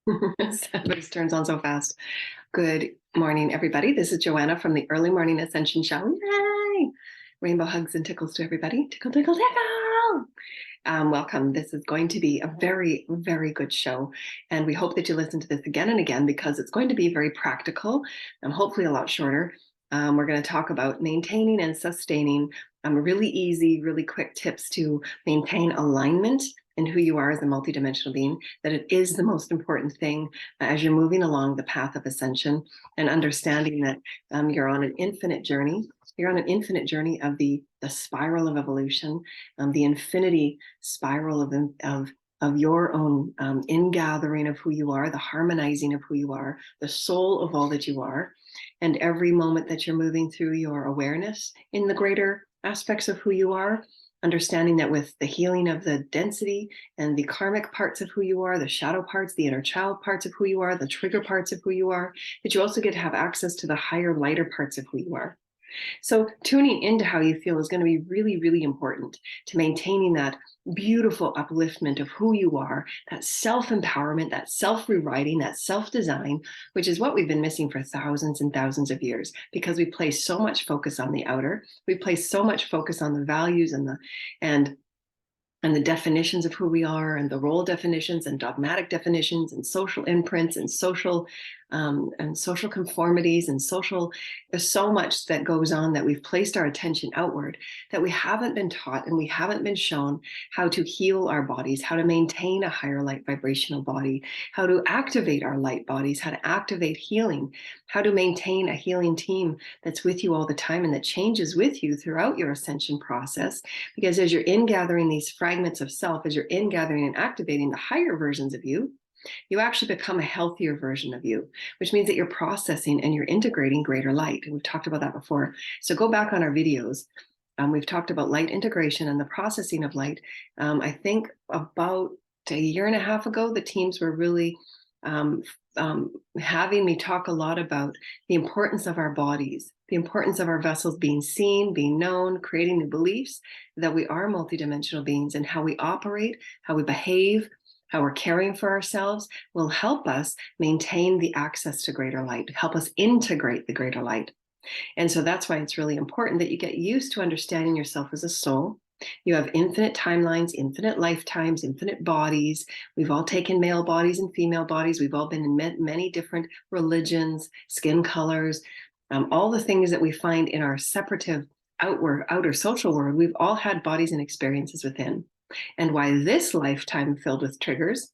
This turns on so fast. Good morning, everybody. This is Joanna from the Early Morning Ascension Show. Yay! Rainbow hugs and tickles to everybody. Tickle, tickle, tickle. Welcome. This is going to be a very, very good show. And we hope that you listen to this again and again because it's going to be very practical and hopefully a lot shorter. We're going to talk about maintaining and sustaining really easy, really quick tips to maintain alignment in who you are as a multidimensional being, that it is the most important thing as you're moving along the path of ascension and understanding that you're on an infinite journey. You're on an infinite journey of the spiral of evolution, the infinity spiral of your own ingathering of who you are, the harmonizing of who you are, the soul of all that you are. And every moment that you're moving through your awareness in the greater aspects of who you are, understanding that with the healing of the density and the karmic parts of who you are, the shadow parts, the inner child parts of who you are, the trigger parts of who you are, that you also get to have access to the higher, lighter parts of who you are. So tuning into how you feel is going to be really, really important to maintaining that beautiful upliftment of who you are, that self-empowerment, that self-rewriting, that self-design, which is what we've been missing for thousands and thousands of years because we place so much focus on the outer. We place so much focus on the values and the definitions of who we are and the role definitions and dogmatic definitions and social imprints and social conformities and there's so much that goes on that we've placed our attention outward that we haven't been taught and we haven't been shown how to heal our bodies, how to maintain a higher light vibrational body, how to activate our light bodies, how to activate healing, how to maintain a healing team that's with you all the time and that changes with you throughout your ascension process. Because as you're ingathering these fragments of self, as you're ingathering and activating the higher versions of you, you actually become a healthier version of you, which means that you're processing and you're integrating greater light. And we've talked about that before. So go back on our videos. We've talked about light integration and the processing of light. I think about a year and a half ago, the teams were really having me talk a lot about the importance of our bodies, the importance of our vessels being seen, being known, creating new beliefs that we are multidimensional beings, and how we operate, how we behave, how we're caring for ourselves will help us maintain the access to greater light, help us integrate the greater light. And so that's why it's really important that you get used to understanding yourself as a soul. You have infinite timelines, infinite lifetimes, infinite bodies. We've all taken male bodies and female bodies. We've all been in many different religions, skin colors, all the things that we find in our separative outer social world. We've all had bodies and experiences within. And why this lifetime filled with triggers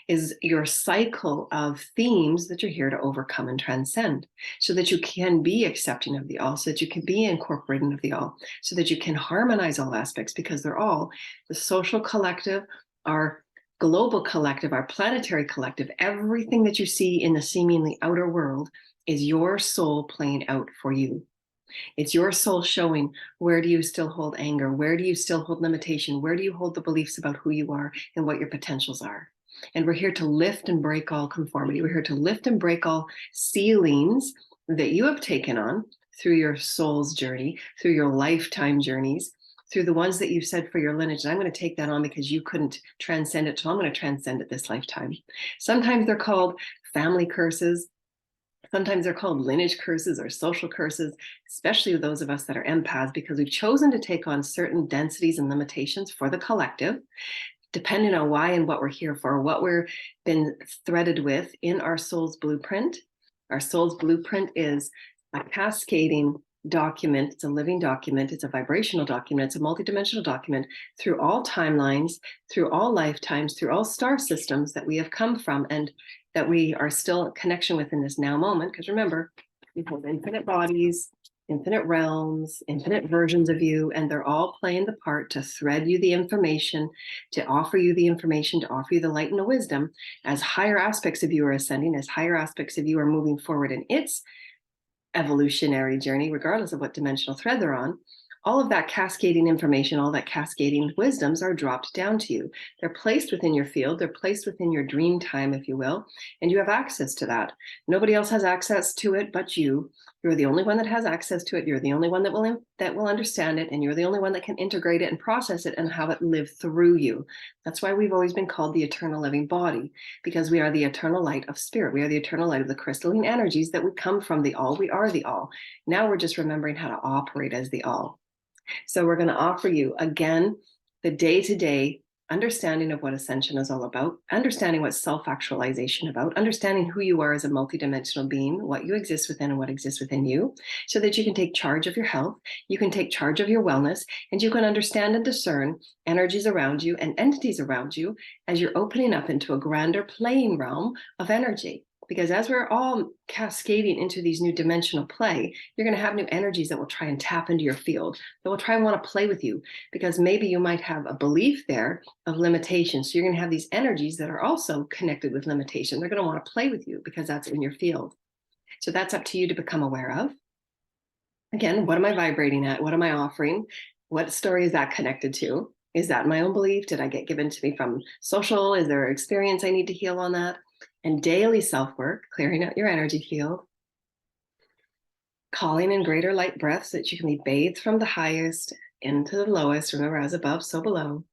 is your cycle of themes that you're here to overcome and transcend, so that you can be accepting of the all, so that you can be incorporating of the all, so that you can harmonize all aspects, because they're all the social collective, our global collective, our planetary collective. Everything that you see in the seemingly outer world is your soul playing out for you. It's your soul showing, where do you still hold anger? Where do you still hold limitation? Where do you hold the beliefs about who you are and what your potentials are? And we're here to lift and break all conformity. We're here to lift and break all ceilings that you have taken on through your soul's journey, through your lifetime journeys, through the ones that you said for your lineage. And I'm going to take that on because you couldn't transcend it, so I'm going to transcend it this lifetime. Sometimes they're called family curses. Sometimes they're called lineage curses or social curses, especially those of us that are empaths, because we've chosen to take on certain densities and limitations for the collective, depending on why and what we're here for, what we're been threaded with in our soul's blueprint. Our soul's blueprint is a cascading document. It's a living document. It's a vibrational document. It's a multidimensional document through all timelines, through all lifetimes, through all star systems that we have come from and that we are still in connection with in this now moment. Because remember, we hold infinite bodies, infinite realms, infinite versions of you, and they're all playing the part to thread you the information, to offer you the information, to offer you the light and the wisdom. As higher aspects of you are ascending, as higher aspects of you are moving forward in its evolutionary journey, regardless of what dimensional thread they're on, all of that cascading information, all that cascading wisdoms are dropped down to you. They're placed within your field. They're placed within your dream time, if you will, and you have access to that. Nobody else has access to it but you. You're the only one that has access to it. You're the only one that will understand it, and you're the only one that can integrate it and process it and have it live through you. That's why we've always been called the eternal living body, because we are the eternal light of spirit. We are the eternal light of the crystalline energies that we come from the all. We are the all. Now we're just remembering how to operate as the all. So we're going to offer you again the day-to-day understanding of what ascension is all about, understanding what self-actualization about, understanding who you are as a multidimensional being, what you exist within and what exists within you, so that you can take charge of your health, you can take charge of your wellness, and you can understand and discern energies around you and entities around you as you're opening up into a grander playing realm of energy. Because as we're all cascading into these new dimensional play, you're going to have new energies that will try and tap into your field, that will try and want to play with you, because maybe you might have a belief there of limitation. So you're going to have these energies that are also connected with limitation. They're going to want to play with you because that's in your field. So that's up to you to become aware of. Again, what am I vibrating at? What am I offering? What story is that connected to? Is that my own belief? Did I get given to me from social? Is there an experience I need to heal on that? And daily self-work, clearing out your energy field, calling in greater light breaths so that you can be bathed from the highest into the lowest. Remember, as above, so below.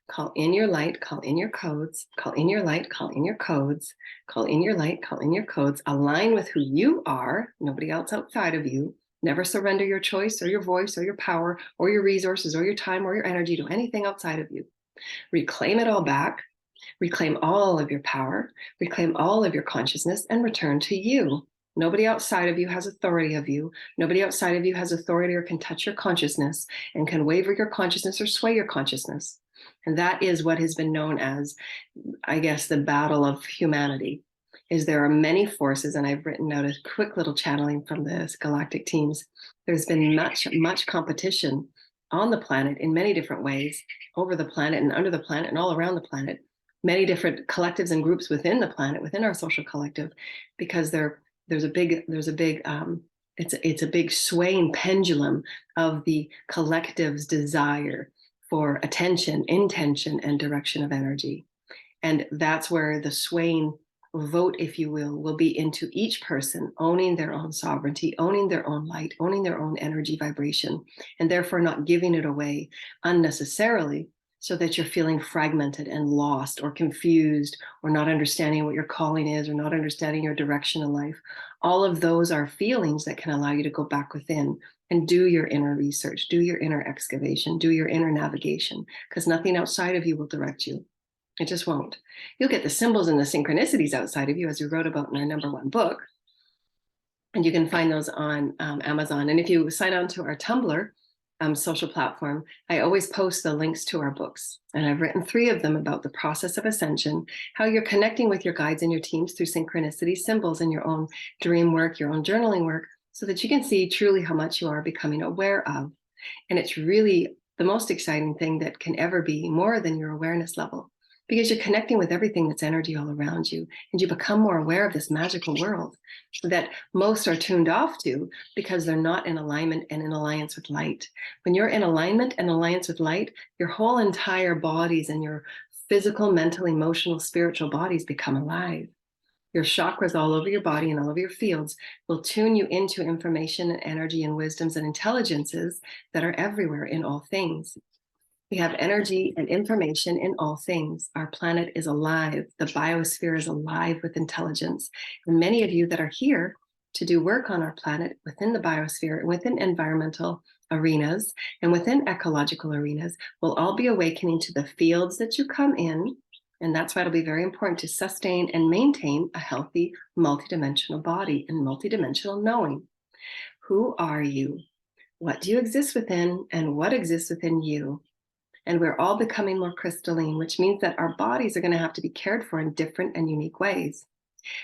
Call in your light, call in your codes, call in your light, call in your codes, call in your light, call in your codes. Align with who you are, nobody else outside of you. Never surrender your choice or your voice or your power or your resources or your time or your energy to anything outside of you. Reclaim it all back. Reclaim all of your power, reclaim all of your consciousness, and return to you. Nobody outside of you has authority of you. Nobody outside of you has authority or can touch your consciousness and can waver your consciousness or sway your consciousness. And that is what has been known as, I guess, the battle of humanity. Is there are many forces, and I've written out a quick little channeling from the galactic teams. There's been much competition on the planet in many different ways, over the planet and under the planet and all around the planet. Many different collectives and groups within the planet, within our social collective, because it's a big swaying pendulum of the collective's desire for attention, intention, and direction of energy. And that's where the swaying vote, if you will be into each person owning their own sovereignty, owning their own light, owning their own energy vibration, and therefore not giving it away unnecessarily, so that you're feeling fragmented and lost or confused or not understanding what your calling is or not understanding your direction in life. All of those are feelings that can allow you to go back within and do your inner research, do your inner excavation, do your inner navigation, because nothing outside of you will direct you. It just won't. You'll get the symbols and the synchronicities outside of you, as we wrote about in our #1 book. And you can find those on Amazon. And if you sign on to our Tumblr, social platform, I always post the links to our books. And I've written 3 of them about the process of ascension, how you're connecting with your guides and your teams through synchronicity, symbols in your own dream work, your own journaling work, so that you can see truly how much you are becoming aware of. And it's really the most exciting thing that can ever be, more than your awareness level, because you're connecting with everything that's energy all around you, and you become more aware of this magical world that most are tuned off to because they're not in alignment and in alliance with light. When you're in alignment and alliance with light, your whole entire bodies and your physical, mental, emotional, spiritual bodies become alive. Your chakras all over your body and all over your fields will tune you into information and energy and wisdoms and intelligences that are everywhere in all things. We have energy and information in all things. Our planet is alive. The biosphere is alive with intelligence. And many of you that are here to do work on our planet within the biosphere, within environmental arenas, and within ecological arenas will all be awakening to the fields that you come in. And that's why it'll be very important to sustain and maintain a healthy multidimensional body and multidimensional knowing. Who are you? What do you exist within, and what exists within you? And we're all becoming more crystalline, which means that our bodies are going to have to be cared for in different and unique ways.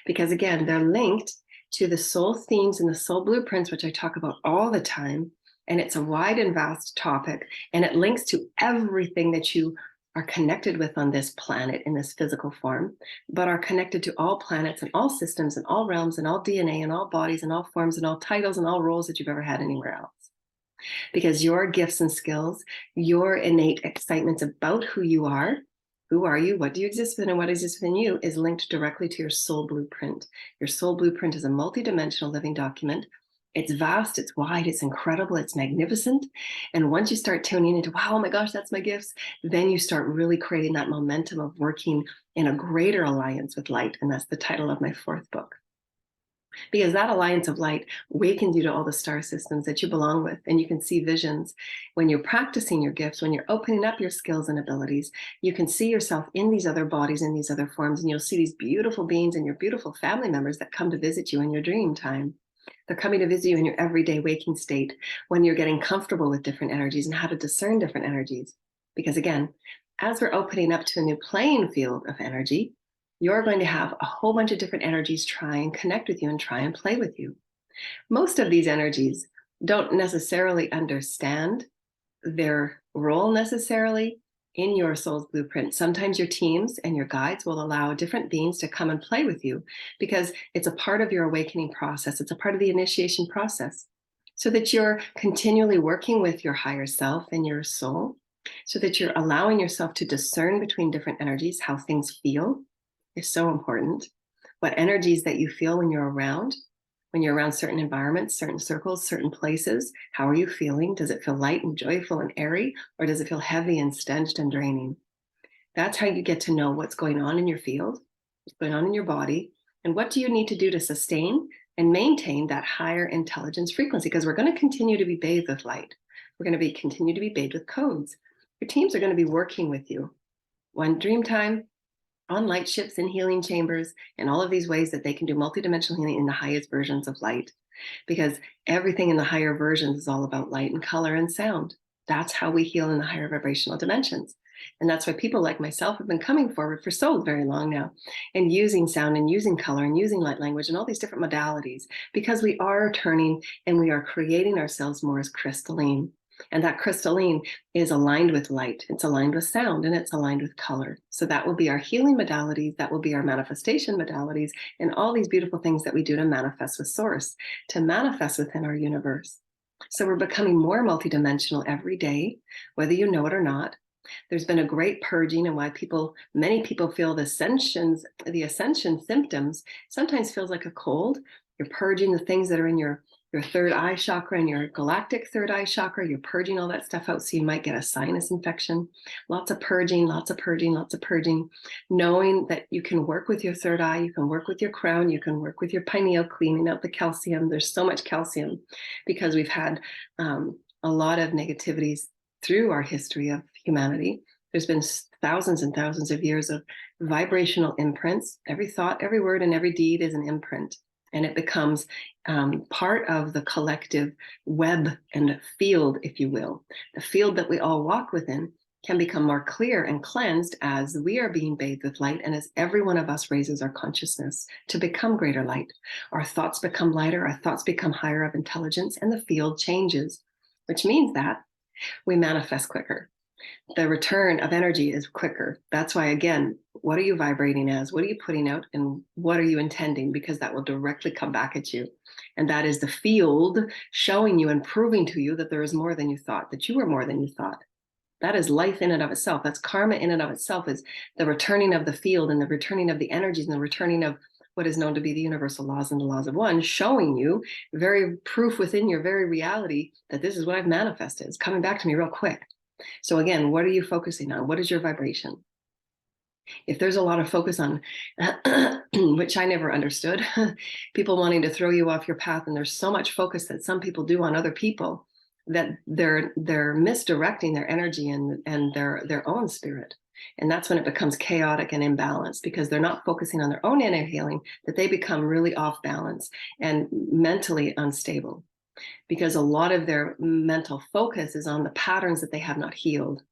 Because again, they're linked to the soul themes and the soul blueprints, which I talk about all the time. And it's a wide and vast topic. And it links to everything that you are connected with on this planet in this physical form, but are connected to all planets and all systems and all realms and all DNA and all bodies and all forms and all titles and all roles that you've ever had anywhere else. because your gifts and skills, your innate excitements about who you are, who are you, what do you exist within, and what exists within you, is linked directly to your soul blueprint. Your soul blueprint is a multidimensional living document. It's vast, it's wide, it's incredible, it's magnificent. And once you start tuning into, wow, oh my gosh, that's my gifts, then you start really creating that momentum of working in a greater alliance with light. And that's the title of my 4th book. Because that alliance of light wakens you to all the star systems that you belong with, and you can see visions. When you're practicing your gifts, when you're opening up your skills and abilities, you can see yourself in these other bodies, in these other forms, and you'll see these beautiful beings and your beautiful family members that come to visit you in your dream time. They're coming to visit you in your everyday waking state, when you're getting comfortable with different energies and how to discern different energies. Because again, as we're opening up to a new playing field of energy, you're going to have a whole bunch of different energies try and connect with you and try and play with you. Most of these energies don't necessarily understand their role necessarily in your soul's blueprint. Sometimes your teams and your guides will allow different beings to come and play with you because it's a part of your awakening process. It's a part of the initiation process, so that you're continually working with your higher self and your soul, so that you're allowing yourself to discern between different energies. How things feel is so important. What energies that you feel when you're around certain environments, certain circles, certain places. How are you feeling? Does it feel light and joyful and airy, or does it feel heavy and stenched and draining? That's how you get to know what's going on in your field, what's going on in your body, and what do you need to do to sustain and maintain that higher intelligence frequency, because we're going to continue to be bathed with light. We're going to continue to be bathed with codes. Your teams are going to be working with you. One dream time, on light ships, in healing chambers, and all of these ways that they can do multidimensional healing in the highest versions of light, because everything in the higher versions is all about light and color and sound. That's how we heal in the higher vibrational dimensions. And that's why people like myself have been coming forward for so very long now and using sound and using color and using light language and all these different modalities, because we are turning and we are creating ourselves more as crystalline. And that crystalline is aligned with light, it's aligned with sound, and it's aligned with color. So that will be our healing modalities, that will be our manifestation modalities, and all these beautiful things that we do to manifest with source, to manifest within our universe. So we're becoming more multidimensional every day, whether you know it or not. There's been a great purging, and why many people feel the ascension symptoms sometimes feels like a cold. You're purging the things that are in your third eye chakra and your galactic third eye chakra. You're purging all that stuff out, so you might get a sinus infection. Lots of purging, lots of purging, lots of purging. Knowing that you can work with your third eye, you can work with your crown, you can work with your pineal, cleaning out the calcium. There's so much calcium because we've had a lot of negativities through our history of humanity. There's been thousands and thousands of years of vibrational imprints. Every thought, every word, and every deed is an imprint. And it becomes part of the collective web and field, if you will. The field that we all walk within can become more clear and cleansed as we are being bathed with light, and as every one of us raises our consciousness to become greater light. Our thoughts become lighter, our thoughts become higher of intelligence, and the field changes, which means that we manifest quicker. The return of energy is quicker. That's why, again, what are you vibrating as? What are you putting out? And what are you intending? Because that will directly come back at you. And that is the field showing you and proving to you that there is more than you thought, that you are more than you thought. That is life in and of itself. That's karma in and of itself, is the returning of the field and the returning of the energies and the returning of what is known to be the universal laws and the laws of one, showing you very proof within your very reality that this is what I've manifested. It's coming back to me real quick. So again, what are you focusing on? What is your vibration? If there's a lot of focus on, which I never understood, people wanting to throw you off your path, and there's so much focus that some people do on other people that they're misdirecting their energy and their own spirit. And that's when it becomes chaotic and imbalanced, because they're not focusing on their own inner healing, that they become really off balance and mentally unstable, because a lot of their mental focus is on the patterns that they have not healed.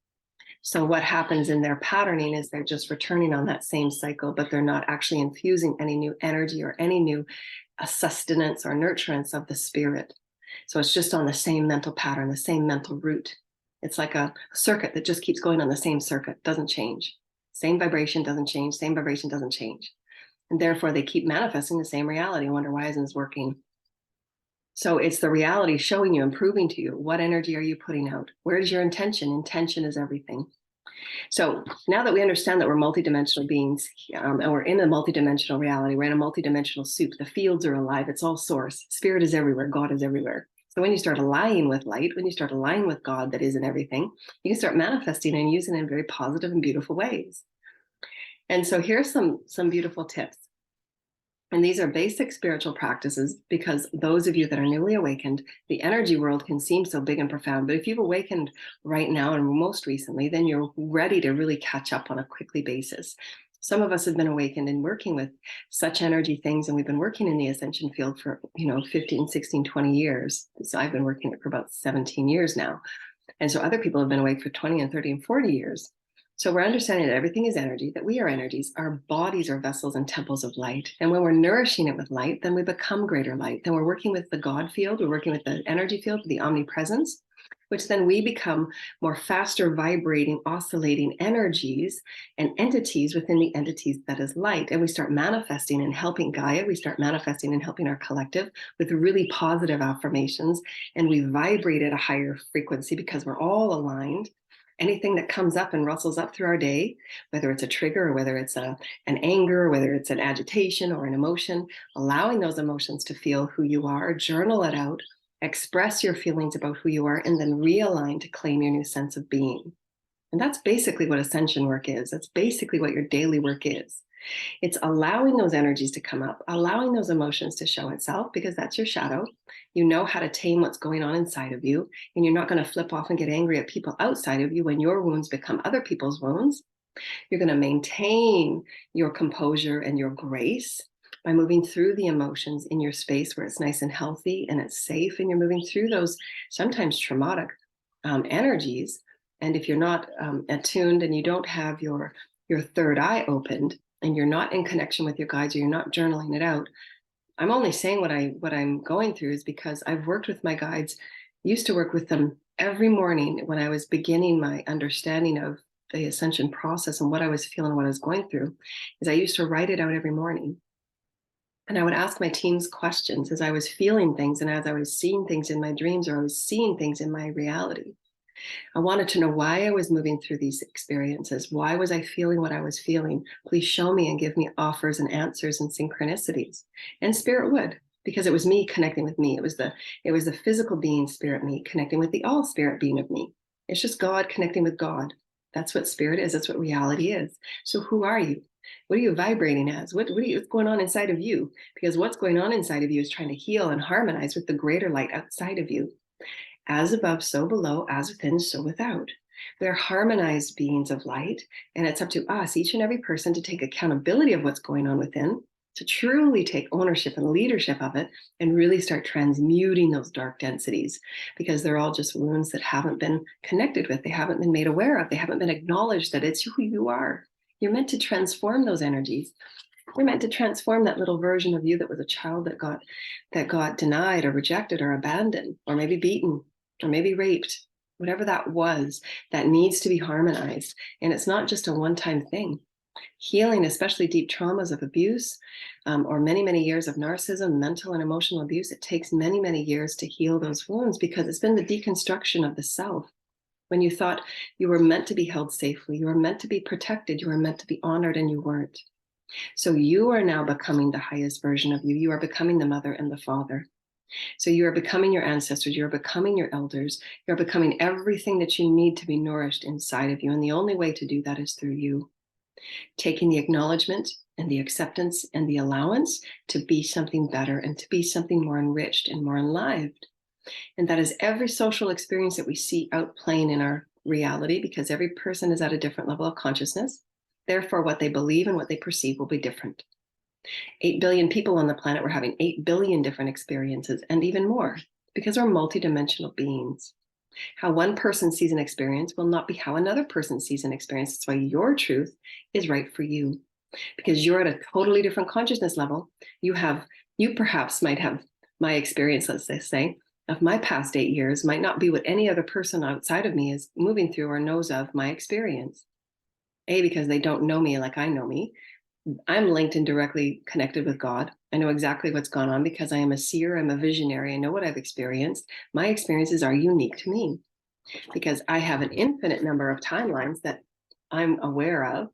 So what happens in their patterning is they're just returning on that same cycle, but they're not actually infusing any new energy or any new sustenance or nurturance of the spirit. So it's just on the same mental pattern, the same mental route. It's like a circuit that just keeps going on the same circuit, doesn't change. Same vibration doesn't change, same vibration doesn't change. And therefore they keep manifesting the same reality. I wonder, why isn't this working? So it's the reality showing you and proving to you, what energy are you putting out? Where's your intention? Intention is everything. So now that we understand that we're multidimensional beings, and we're in a multidimensional reality, we're in a multidimensional soup, the fields are alive, it's all source, spirit is everywhere, God is everywhere. So when you start aligning with light, when you start aligning with God that is in everything, you can start manifesting and using it in very positive and beautiful ways. And so here's some beautiful tips. And these are basic spiritual practices, because those of you that are newly awakened, the energy world can seem so big and profound. But if you've awakened right now and most recently, then you're ready to really catch up on a quickly basis. Some of us have been awakened and working with such energy things, and we've been working in the ascension field for 15, 16, 20 years. So I've been working it for about 17 years now. And so other people have been awake for 20 and 30 and 40 years. So we're understanding that everything is energy, that we are energies, our bodies are vessels and temples of light. And when we're nourishing it with light, then we become greater light. Then we're working with the God field, we're working with the energy field, the omnipresence, which then we become more faster vibrating, oscillating energies and entities within the entities that is light. And we start manifesting and helping Gaia. We start manifesting and helping our collective with really positive affirmations. And we vibrate at a higher frequency because we're all aligned. Anything that comes up and rustles up through our day, whether it's a trigger or whether it's an anger, or whether it's an agitation or an emotion, allowing those emotions to feel who you are, journal it out, express your feelings about who you are, and then realign to claim your new sense of being. And that's basically what ascension work is. That's basically what your daily work is. It's allowing those energies to come up, allowing those emotions to show itself, because that's your shadow. You know how to tame what's going on inside of you, and you're not going to flip off and get angry at people outside of you when your wounds become other people's wounds. You're going to maintain your composure and your grace by moving through the emotions in your space where it's nice and healthy and it's safe, and you're moving through those sometimes traumatic energies. And if you're not attuned and you don't have your third eye opened, and you're not in connection with your guides, or you're not journaling it out, I'm only saying what I'm going through is because I've worked with my guides, used to work with them every morning when I was beginning my understanding of the ascension process and what I was feeling, what I was going through, is I used to write it out every morning. And I would ask my teams questions as I was feeling things and as I was seeing things in my dreams, or I was seeing things in my reality. I wanted to know why I was moving through these experiences. Why was I feeling what I was feeling? Please show me and give me offers and answers and synchronicities. And spirit would, because it was me connecting with me. It was the physical being spirit me connecting with the all spirit being of me. It's just God connecting with God. That's what spirit is. That's what reality is. So who are you? What are you vibrating as? What's going on inside of you? Because what's going on inside of you is trying to heal and harmonize with the greater light outside of you. As above, so below, as within, so without. We're harmonized beings of light, and it's up to us, each and every person, to take accountability of what's going on within, to truly take ownership and leadership of it, and really start transmuting those dark densities, because they're all just wounds that haven't been connected with, they haven't been made aware of, they haven't been acknowledged that it's who you are. You're meant to transform those energies. You're meant to transform that little version of you that was a child that got denied or rejected or abandoned, or maybe beaten, or maybe raped, whatever that was, that needs to be harmonized. And it's not just a one-time thing. Healing, especially deep traumas of abuse, or many, many years of narcissism, mental and emotional abuse, it takes many, many years to heal those wounds, because it's been the deconstruction of the self. When you thought you were meant to be held safely, you were meant to be protected, you were meant to be honored, and you weren't. So you are now becoming the highest version of you. You are becoming the mother and the father. So you are becoming your ancestors, you're becoming your elders, you're becoming everything that you need to be nourished inside of you. And the only way to do that is through you. Taking the acknowledgement and the acceptance and the allowance to be something better and to be something more enriched and more enlivened. And that is every social experience that we see out playing in our reality, because every person is at a different level of consciousness. Therefore, what they believe and what they perceive will be different. 8 billion people on the planet were having 8 billion different experiences, and even more, because we're multidimensional beings. How one person sees an experience will not be how another person sees an experience. That's why your truth is right for you, because you're at a totally different consciousness level. You perhaps might have my experience, let's say, of my past 8 years might not be what any other person outside of me is moving through or knows of my experience. Because they don't know me like I know me. I'm linked and directly connected with God. I know exactly what's gone on because I am a seer, I'm a visionary, I know what I've experienced. My experiences are unique to me because I have an infinite number of timelines that I'm aware of,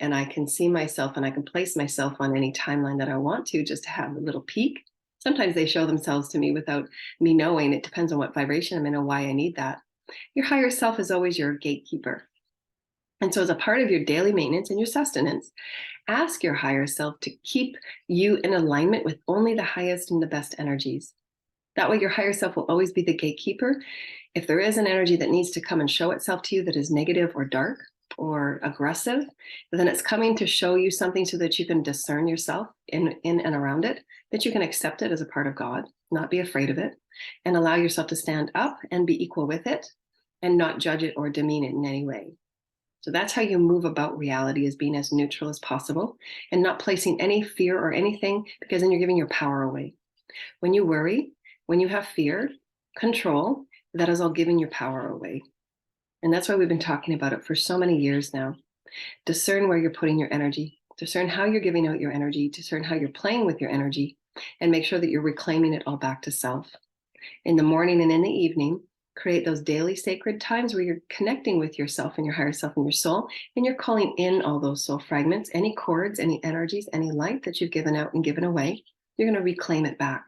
and I can see myself and I can place myself on any timeline that I want to, just to have a little peek. Sometimes they show themselves to me without me knowing. It depends on what vibration I'm in and why I need that. Your higher self is always your gatekeeper. And so, as a part of your daily maintenance and your sustenance, ask your higher self to keep you in alignment with only the highest and the best energies. That way, your higher self will always be the gatekeeper. If there is an energy that needs to come and show itself to you that is negative or dark or aggressive, then it's coming to show you something so that you can discern yourself in and around it, that you can accept it as a part of God, not be afraid of it, and allow yourself to stand up and be equal with it and not judge it or demean it in any way. So that's how you move about reality, as being as neutral as possible and not placing any fear or anything, because then you're giving your power away. When you worry, when you have fear, control, that is all giving your power away. And that's why we've been talking about it for so many years now. Discern where you're putting your energy, discern how you're giving out your energy, discern how you're playing with your energy, and make sure that you're reclaiming it all back to self. In the morning and in the evening, create those daily sacred times where you're connecting with yourself and your higher self and your soul, and you're calling in all those soul fragments, any cords, any energies, any light that you've given out and given away. You're going to reclaim it back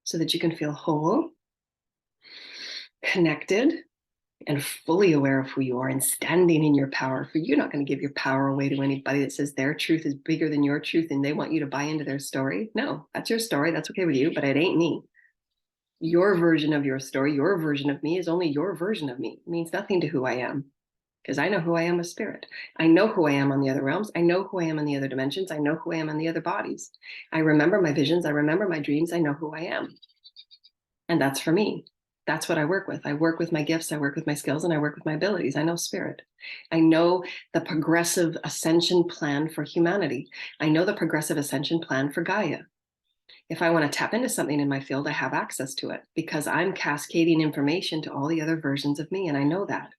so that you can feel whole, connected, and fully aware of who you are and standing in your power. For you're not going to give your power away to anybody that says their truth is bigger than your truth and they want you to buy into their story. No, that's your story. That's okay with you, but it ain't me. Your version of your story, your version of me, is only your version of me. It means nothing to who I am, because I know who I am as spirit. I know who I am on the other realms. I know who I am in the other dimensions. I know who I am in the other bodies. I remember my visions. I remember my dreams. I know who I am. And that's for me. That's what I work with. I work with my gifts. I work with my skills, and I work with my abilities. I know spirit. I know the progressive ascension plan for humanity. I know the progressive ascension plan for Gaia. If I want to tap into something in my field, I have access to it because I'm cascading information to all the other versions of me, and I know that.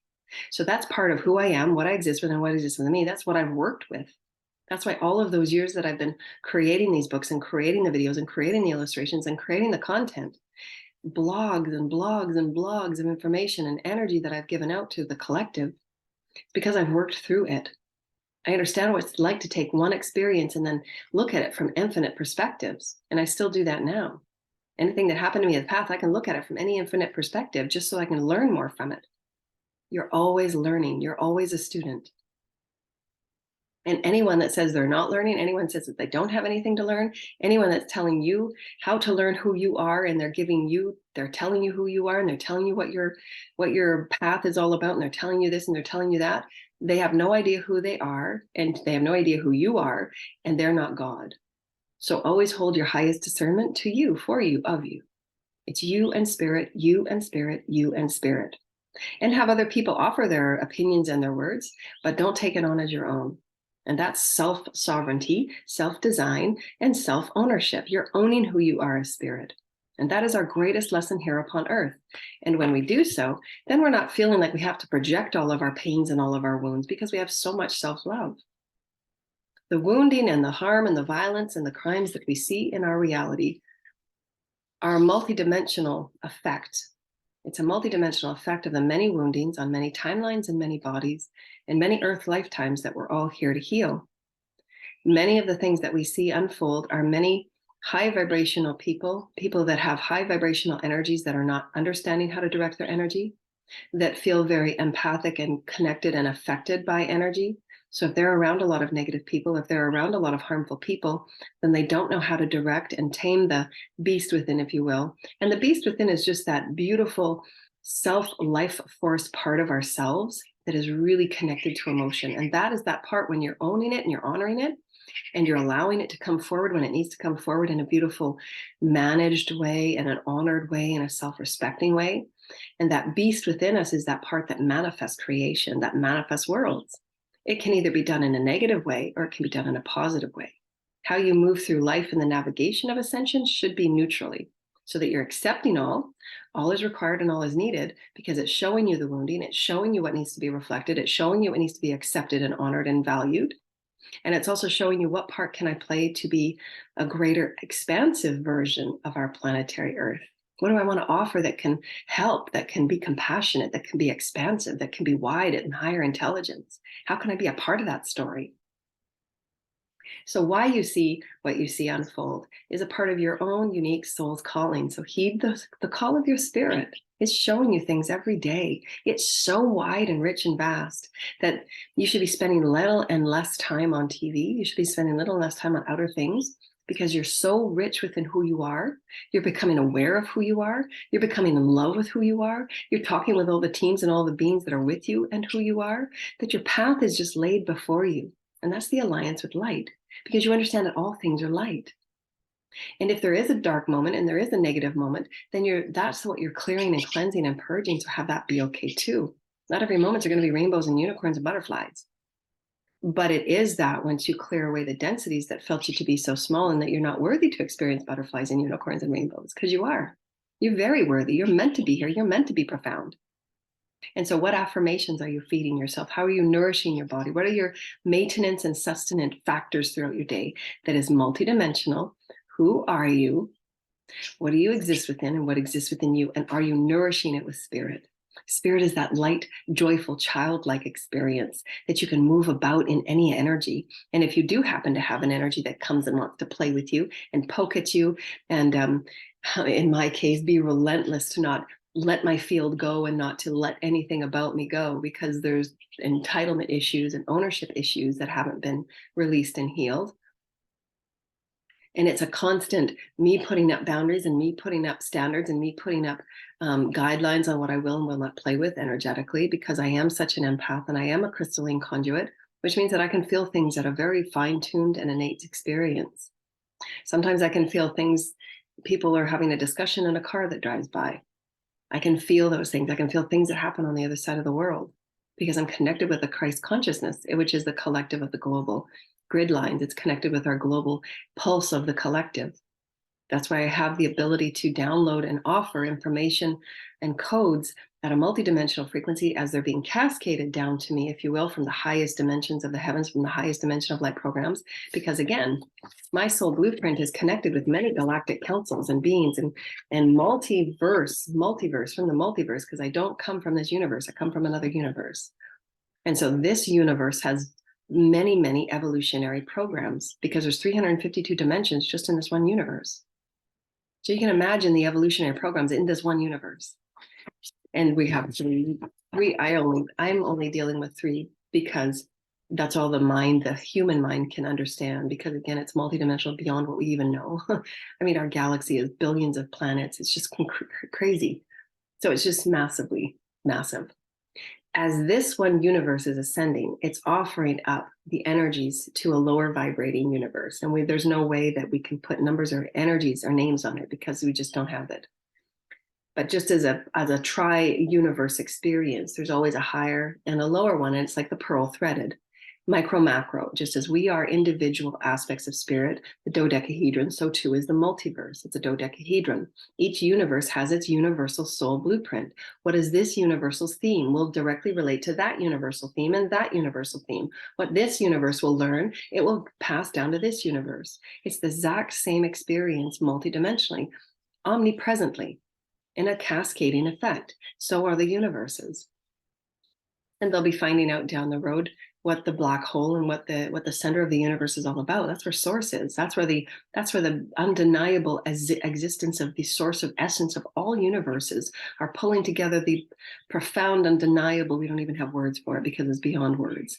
So that's part of who I am, what I exist with, and what exists within me. That's what I've worked with. That's why all of those years that I've been creating these books and creating the videos and creating the illustrations and creating the content, blogs and blogs and blogs of information and energy that I've given out to the collective, because I've worked through it. I understand what it's like to take one experience and then look at it from infinite perspectives. And I still do that now. Anything that happened to me in the past, I can look at it from any infinite perspective just so I can learn more from it. You're always learning. You're always a student. And anyone that says they're not learning, anyone says that they don't have anything to learn, anyone that's telling you how to learn who you are, and they're telling you who you are, and they're telling you what your path is all about, and they're telling you this and they're telling you that, they have no idea who they are, and they have no idea who you are, and they're not God. So always hold your highest discernment to you, for you, of you. It's you and spirit, you and spirit, you and spirit. And have other people offer their opinions and their words, but don't take it on as your own. And that's self-sovereignty, self-design, and self-ownership. You're owning who you are as spirit. And that is our greatest lesson here upon earth. And when we do so, then we're not feeling like we have to project all of our pains and all of our wounds, because we have so much self-love. The wounding and the harm and the violence and the crimes that we see in our reality are a multidimensional effect. It's a multidimensional effect of the many woundings on many timelines and many bodies and many earth lifetimes that we're all here to heal. Many of the things that we see unfold are many high vibrational people that have high vibrational energies that are not understanding how to direct their energy, that feel very empathic and connected and affected by energy. So if they're around a lot of negative people, if they're around a lot of harmful people, then they don't know how to direct and tame the beast within, if you will. And the beast within is just that beautiful self-life force part of ourselves that is really connected to emotion. And that is that part when you're owning it and you're honoring it and you're allowing it to come forward when it needs to come forward in a beautiful, managed way and an honored way and a self-respecting way. And that beast within us is that part that manifests creation, that manifests worlds. It can either be done in a negative way or it can be done in a positive way. How you move through life in the navigation of ascension should be neutrally, so that you're accepting all is required and all is needed, because it's showing you the wounding, it's showing you what needs to be reflected, it's showing you what needs to be accepted and honored and valued. And it's also showing you, what part can I play to be a greater expansive version of our planetary Earth? What do I want to offer that can help, that can be compassionate, that can be expansive, that can be wide and higher intelligence? How can I be a part of that story? So why you see what you see unfold is a part of your own unique soul's calling. So heed the call of your spirit. It's showing you things every day. It's so wide and rich and vast that you should be spending little and less time on TV. You should be spending little and less time on outer things, because you're so rich within who you are. You're becoming aware of who you are. You're becoming in love with who you are. You're talking with all the teams and all the beings that are with you and who you are, that your path is just laid before you. And that's the alliance with light, because you understand that all things are light. And if there is a dark moment and there is a negative moment, then that's what you're clearing and cleansing and purging. So have that be okay too. Not every moment are going to be rainbows and unicorns and butterflies. But it is that once you clear away the densities that felt you to be so small and that you're not worthy to experience butterflies and unicorns and rainbows, because you are. You're very worthy. You're meant to be here. You're meant to be profound. And so what affirmations are you feeding yourself? How are you nourishing your body? What are your maintenance and sustenance factors throughout your day that is multidimensional? Who are you? What do you exist within, and what exists within you? And are you nourishing it with spirit? Spirit is that light, joyful, childlike experience that you can move about in any energy. And if you do happen to have an energy that comes and wants to play with you and poke at you, and in my case, be relentless to not let my field go and not to let anything about me go, because there's entitlement issues and ownership issues that haven't been released and healed. And it's a constant me putting up boundaries and me putting up standards and me putting up guidelines on what I will and will not play with energetically, because I am such an empath and I am a crystalline conduit, which means that I can feel things at a very fine-tuned and innate experience. Sometimes I can feel things, people are having a discussion in a car that drives by. I can feel those things. I can feel things that happen on the other side of the world, because I'm connected with the Christ consciousness, which is the collective of the global grid lines. It's connected with our global pulse of the collective. That's why I have the ability to download and offer information and codes at a multidimensional frequency as they're being cascaded down to me, if you will, from the highest dimensions of the heavens, from the highest dimension of light programs. Because again, my soul blueprint is connected with many galactic councils and beings and multiverse from the multiverse, because I don't come from this universe. I come from another universe. And so this universe has many, many evolutionary programs, because there's 352 dimensions just in this one universe. So you can imagine the evolutionary programs in this one universe. And we have three. I'm only dealing with three, because that's all the human mind can understand, because again, it's multidimensional beyond what we even know. I mean, our galaxy is billions of planets. It's just crazy. So it's just massively massive. As this one universe is ascending, it's offering up the energies to a lower vibrating universe. And there's no way that we can put numbers or energies or names on it, because we just don't have it. But just as a tri-universe experience, there's always a higher and a lower one. And it's like the pearl threaded, micro, macro. Just as we are individual aspects of spirit, the dodecahedron, so too is the multiverse. It's a dodecahedron. Each universe has its universal soul blueprint. What is this universal's theme will directly relate to that universal theme and that universal theme. What this universe will learn, it will pass down to this universe. It's the exact same experience multidimensionally, omnipresently, in a cascading effect. So are the universes. And they'll be finding out down the road what the black hole and what the center of the universe is all about. That's where source is. That's where the undeniable existence of the source of essence of all universes are pulling together the profound, undeniable. We don't even have words for it, because it's beyond words.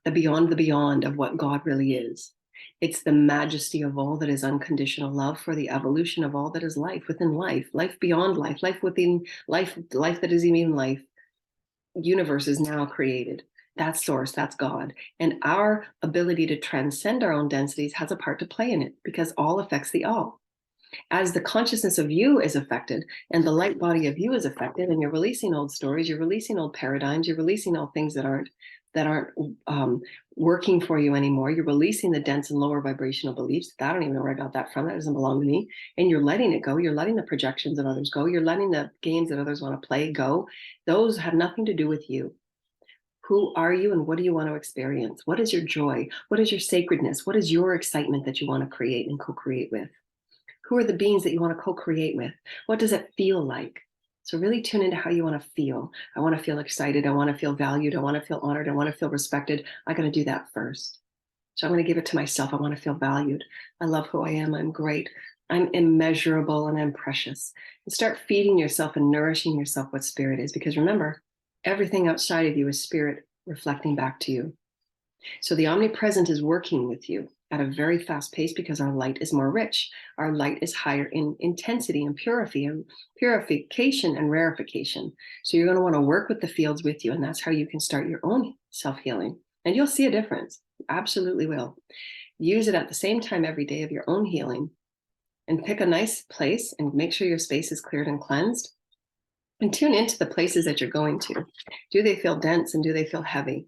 The beyond of what God really is. It's the majesty of all that is unconditional love for the evolution of all that is life within life, life beyond life, life within life, life that is even life. Universe is now created. That's source, that's God. And our ability to transcend our own densities has a part to play in it, because all affects the all. As the consciousness of you is affected and the light body of you is affected, and you're releasing old stories, you're releasing old paradigms, you're releasing all things that aren't working for you anymore. You're releasing the dense and lower vibrational beliefs. I don't even know where I got that from. That doesn't belong to me. And you're letting it go. You're letting the projections of others go. You're letting the games that others want to play go. Those have nothing to do with you. Who are you and what do you want to experience? What is your joy? What is your sacredness? What is your excitement that you want to create and co-create with? Who are the beings that you want to co-create with? What does it feel like? So really tune into how you want to feel. I want to feel excited. I want to feel valued. I want to feel honored. I want to feel respected. I got to do that first. So I'm going to give it to myself. I want to feel valued. I love who I am. I'm great. I'm immeasurable and I'm precious. And start feeding yourself and nourishing yourself what spirit is. Because remember, everything outside of you is spirit reflecting back to you. So the omnipresent is working with you at a very fast pace because our light is more rich. Our light is higher in intensity and purification and rarefication. So you're going to want to work with the fields with you. And that's how you can start your own self-healing. And you'll see a difference. You absolutely will. Use it at the same time every day of your own healing. And pick a nice place and make sure your space is cleared and cleansed. And tune into the places that you're going to. Do they feel dense and do they feel heavy?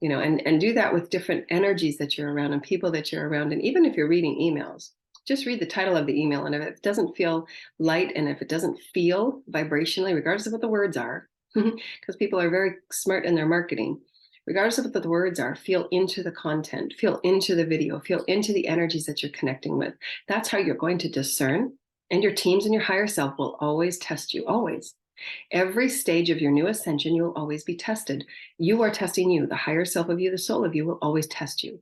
You know, and do that with different energies that you're around and people that you're around. And even if you're reading emails, just read the title of the email. And if it doesn't feel light and if it doesn't feel vibrationally, regardless of what the words are, because people are very smart in their marketing, regardless of what the words are, feel into the content, feel into the video, feel into the energies that you're connecting with. That's how you're going to discern. And your teams and your higher self will always test you, always. Every stage of your new ascension, you'll always be tested. You are testing you. The higher self of you, the soul of you will always test you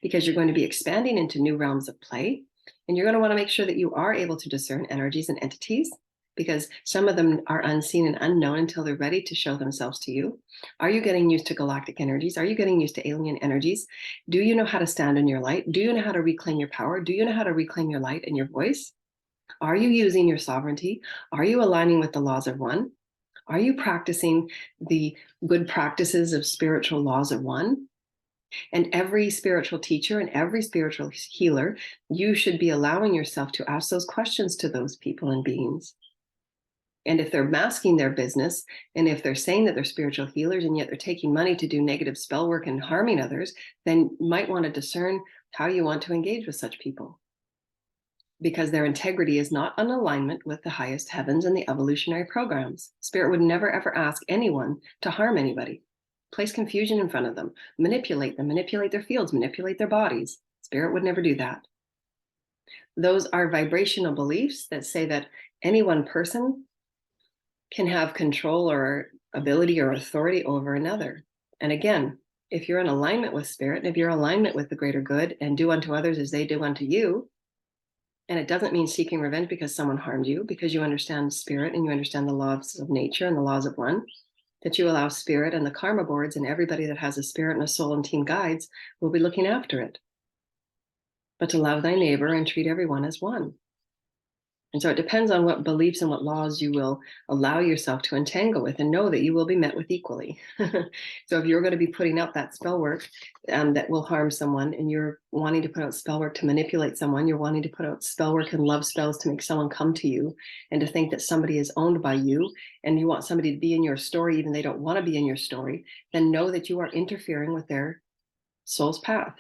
because you're going to be expanding into new realms of play. And you're going to want to make sure that you are able to discern energies and entities because some of them are unseen and unknown until they're ready to show themselves to you. Are you getting used to galactic energies? Are you getting used to alien energies? Do you know how to stand in your light? Do you know how to reclaim your power? Do you know how to reclaim your light and your voice? Are you using your sovereignty? Are you aligning with the laws of one? Are you practicing the good practices of spiritual laws of one? And every spiritual teacher and every spiritual healer, you should be allowing yourself to ask those questions to those people and beings. And if they're masking their business, and if they're saying that they're spiritual healers, and yet they're taking money to do negative spell work and harming others, then you might want to discern how you want to engage with such people. Because their integrity is not in alignment with the highest heavens and the evolutionary programs. Spirit would never, ever ask anyone to harm anybody, place confusion in front of them, manipulate them, manipulate their fields, manipulate their bodies. Spirit would never do that. Those are vibrational beliefs that say that any one person can have control or ability or authority over another. And again, if you're in alignment with spirit, and if you're in alignment with the greater good and do unto others as they do unto you, and it doesn't mean seeking revenge because someone harmed you, because you understand spirit and you understand the laws of nature and the laws of one, that you allow spirit and the karma boards and everybody that has a spirit and a soul and team guides will be looking after it. But to love thy neighbor and treat everyone as one. And so it depends on what beliefs and what laws you will allow yourself to entangle with, and know that you will be met with equally. So if you're going to be putting out that spell work that will harm someone, and you're wanting to put out spell work to manipulate someone, you're wanting to put out spell work and love spells to make someone come to you, and to think that somebody is owned by you, and you want somebody to be in your story, even they don't want to be in your story, then know that you are interfering with their soul's path.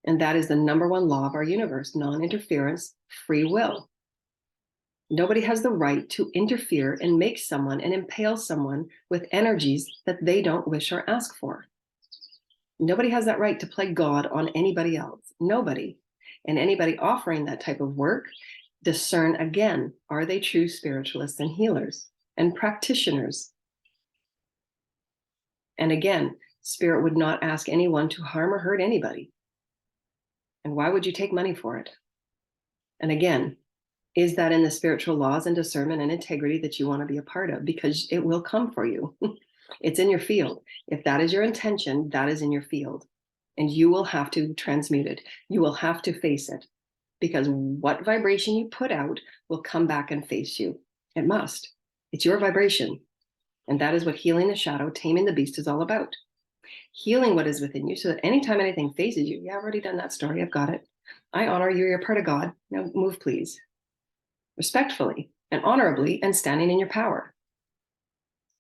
And that is the number one law of our universe: non-interference, free will. Nobody has the right to interfere and make someone and impale someone with energies that they don't wish or ask for. Nobody has that right to play God on anybody else. Nobody. And anybody offering that type of work, discern again, are they true spiritualists and healers and practitioners? And again, spirit would not ask anyone to harm or hurt anybody. And why would you take money for it? And again, is that in the spiritual laws and discernment and integrity that you want to be a part of? Because it will come for you. It's in your field. If that is your intention, that is in your field. And you will have to transmute it. You will have to face it. Because what vibration you put out will come back and face you. It must. It's your vibration. And that is what healing the shadow, taming the beast is all about. Healing what is within you so that anytime anything faces you, yeah, I've already done that story. I've got it. I honor you. You're part of God. Now move, please. Respectfully and honorably, and standing in your power.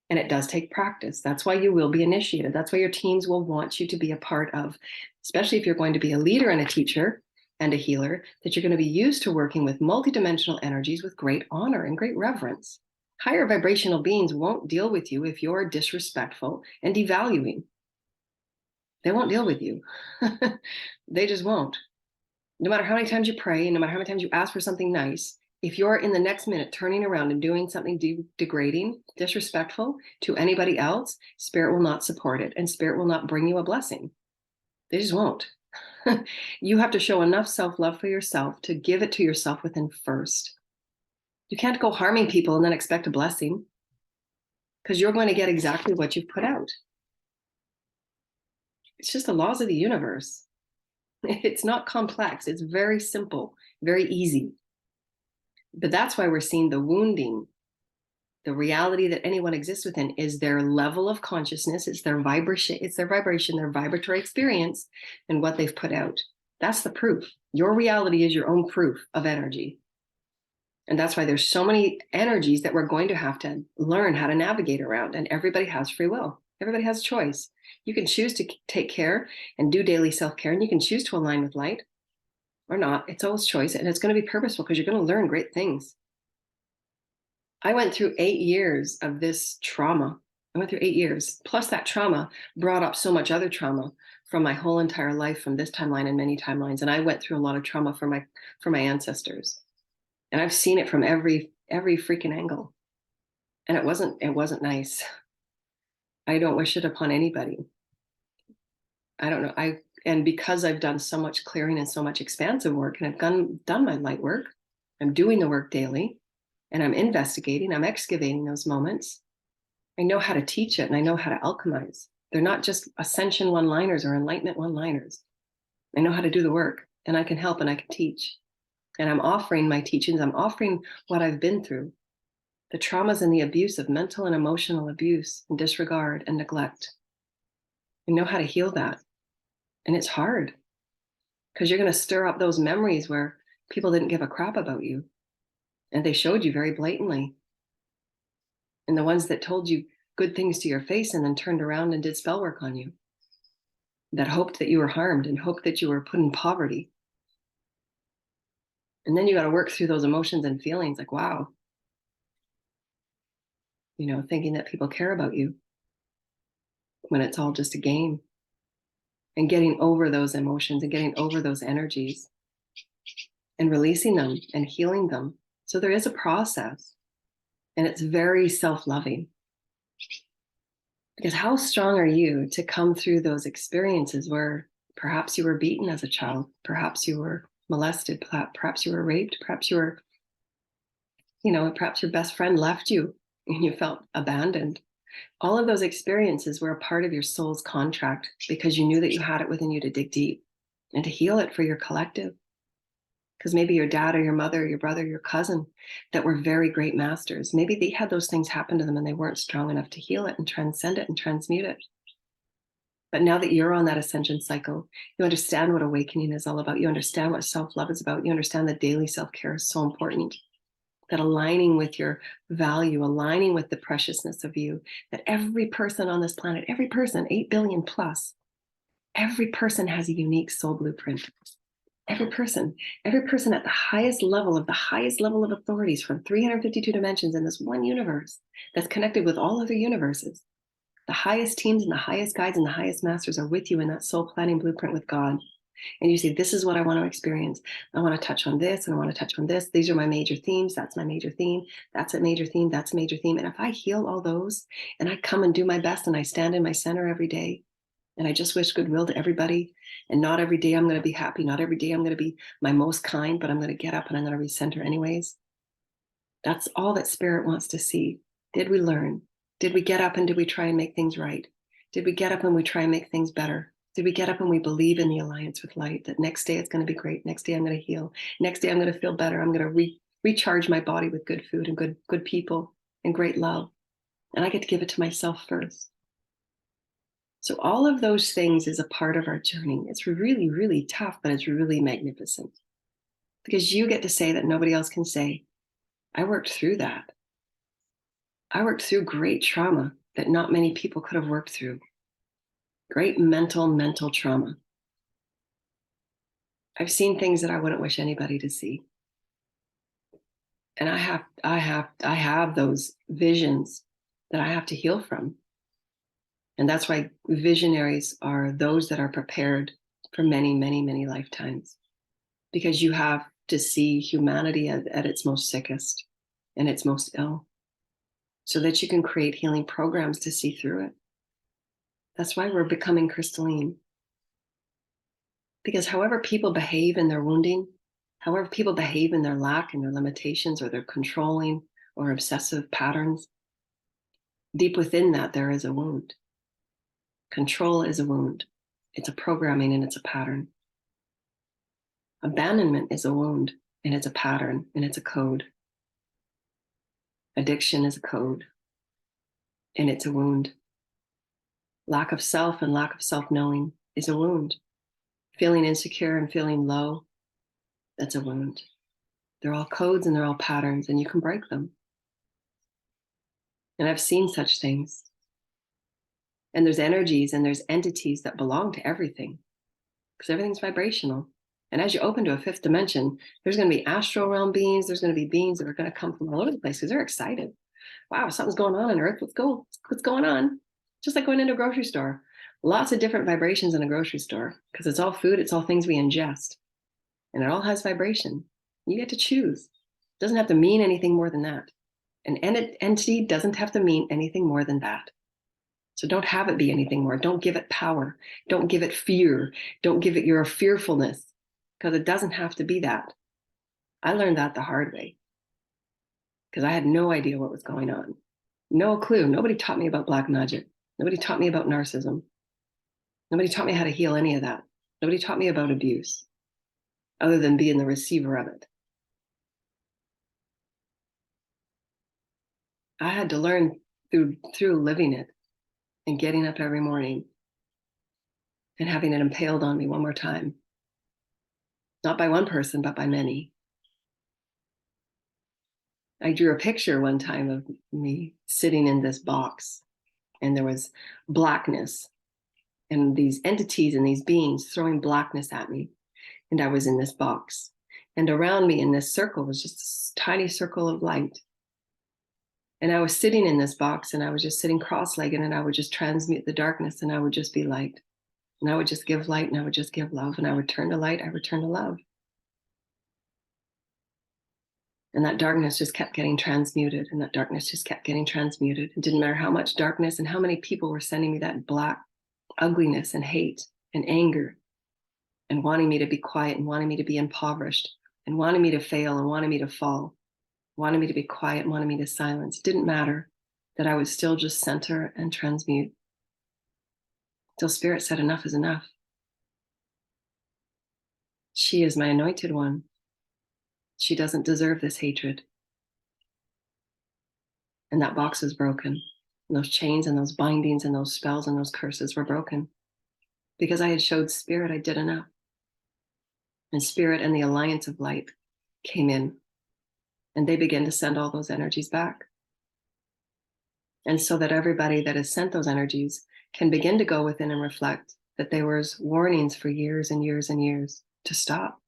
And it does take practice. That's why you will be initiated. That's why your teams will want you to be a part of, especially if you're going to be a leader and a teacher and a healer, that you're going to be used to working with multidimensional energies with great honor and great reverence. Higher vibrational beings won't deal with you if you're disrespectful and devaluing. They won't deal with you. They just won't. No matter how many times you pray, and no matter how many times you ask for something nice, if you're in the next minute turning around and doing something degrading, disrespectful to anybody else, spirit will not support it, and spirit will not bring you a blessing. They just won't. You have to show enough self-love for yourself to give it to yourself within first. You can't go harming people and then expect a blessing, because you're going to get exactly what you've put out. It's just the laws of the universe. It's not complex. It's very simple, very easy. But that's why we're seeing the wounding. The reality that anyone exists within is their level of consciousness. It's their vibration, their vibratory experience, and what they've put out. That's the proof. Your reality is your own proof of energy. And that's why there's so many energies that we're going to have to learn how to navigate around. And everybody has free will. Everybody has a choice. You can choose to take care and do daily self-care, and you can choose to align with light or not. It's always choice, and it's going to be purposeful because you're going to learn great things. I went through 8 years of this trauma. I went through 8 years. Plus that trauma brought up so much other trauma from my whole entire life, from this timeline and many timelines. And I went through a lot of trauma for my ancestors. And I've seen it from every freaking angle. And it wasn't nice. I don't wish it upon anybody. I don't know. And because I've done so much clearing and so much expansive work, and I've done my light work, I'm doing the work daily, and I'm investigating, I'm excavating those moments. I know how to teach it, and I know how to alchemize. They're not just ascension one-liners or enlightenment one-liners. I know how to do the work, and I can help and I can teach. And I'm offering my teachings. I'm offering what I've been through, the traumas and the abuse of mental and emotional abuse and disregard and neglect. I know how to heal that. And it's hard because you're going to stir up those memories where people didn't give a crap about you. And they showed you very blatantly. And the ones that told you good things to your face and then turned around and did spell work on you, that hoped that you were harmed and hoped that you were put in poverty. And then you got to work through those emotions and feelings like, wow, thinking that people care about you when it's all just a game. And getting over those emotions and getting over those energies and releasing them and healing them. So there is a process, and it's very self-loving. Because how strong are you to come through those experiences where perhaps you were beaten as a child, perhaps you were molested, perhaps you were raped, perhaps you were, perhaps your best friend left you and you felt abandoned. All of those experiences were a part of your soul's contract because you knew that you had it within you to dig deep and to heal it for your collective. Because maybe your dad or your mother, or your brother, your cousin that were very great masters, maybe they had those things happen to them and they weren't strong enough to heal it and transcend it and transmute it. But now that you're on that ascension cycle, you understand what awakening is all about. You understand what self-love is about. You understand that daily self-care is so important. That aligning with your value, aligning with the preciousness of you, that every person on this planet, every person, 8 billion plus, every person has a unique soul blueprint. Every person at the highest level of authorities from 352 dimensions in this one universe that's connected with all other universes. The highest teams and the highest guides and the highest masters are with you in that soul planning blueprint with God. And you say, this is what I want to experience. I want to touch on this and I want to touch on this. These are my major themes. That's my major theme. That's a major theme. That's a major theme. And if I heal all those and I come and do my best and I stand in my center every day and I just wish goodwill to everybody, and not every day I'm going to be happy. Not every day I'm going to be my most kind, but I'm going to get up and I'm going to recenter anyways. That's all that spirit wants to see. Did we learn? Did we get up and did we try and make things right? Did we get up and we try and make things better? Did we get up and we believe in the alliance with light, that next day it's going to be great. Next day I'm going to heal. Next day I'm going to feel better. I'm going to recharge my body with good food and good people and great love. And I get to give it to myself first. So all of those things is a part of our journey. It's really, really tough, but it's really magnificent. Because you get to say that nobody else can say, I worked through that. I worked through great trauma that not many people could have worked through. Great mental trauma. I've seen things that I wouldn't wish anybody to see. And I have those visions that I have to heal from. And that's why visionaries are those that are prepared for many, many, many lifetimes, because you have to see humanity at its most sickest and its most ill, so that you can create healing programs to see through it. That's why we're becoming crystalline. Because however people behave in their wounding, however people behave in their lack and their limitations or their controlling or obsessive patterns, deep within that, there is a wound. Control is a wound. It's a programming and it's a pattern. Abandonment is a wound and it's a pattern and it's a code. Addiction is a code and it's a wound. Lack of self and lack of self-knowing is a wound. Feeling insecure and feeling low, that's a wound. They're all codes and they're all patterns, and you can break them. And I've seen such things. And there's energies and there's entities that belong to everything, because everything's vibrational. And as you open to a fifth dimension, there's going to be astral realm beings. There's going to be beings that are going to come from all over the place because they're excited. Wow, something's going on Earth. Let's go. What's going on? Just like going into a grocery store. Lots of different vibrations in a grocery store, because it's all food. It's all things we ingest. And it all has vibration. You get to choose. It doesn't have to mean anything more than that. An entity doesn't have to mean anything more than that. So don't have it be anything more. Don't give it power. Don't give it fear. Don't give it your fearfulness, because it doesn't have to be that. I learned that the hard way, because I had no idea what was going on. No clue. Nobody taught me about black magic. Nobody taught me about narcissism. Nobody taught me how to heal any of that. Nobody taught me about abuse, other than being the receiver of it. I had to learn through living it and getting up every morning and having it impaled on me one more time. Not by one person, but by many. I drew a picture one time of me sitting in this box, and there was blackness and these entities and these beings throwing blackness at me. And I was in this box. And around me in this circle was just this tiny circle of light. And I was sitting in this box, and I was just sitting cross-legged, and I would just transmute the darkness, and I would just be light. And I would just give light, and I would just give love, and I would turn to light, I would turn to love. And that darkness just kept getting transmuted, and that darkness just kept getting transmuted. It didn't matter how much darkness and how many people were sending me that black ugliness and hate and anger and wanting me to be quiet and wanting me to be impoverished and wanting me to fail and wanting me to fall, wanting me to be quiet, wanting me to silence. It didn't matter, that I would still just center and transmute till Spirit said enough is enough. She is my anointed one. She doesn't deserve this hatred. And that box was broken. And those chains and those bindings and those spells and those curses were broken, because I had showed Spirit I did enough. And Spirit and the Alliance of Light came in, and they began to send all those energies back. And so that everybody that has sent those energies can begin to go within and reflect that there was warnings for years and years and years to stop.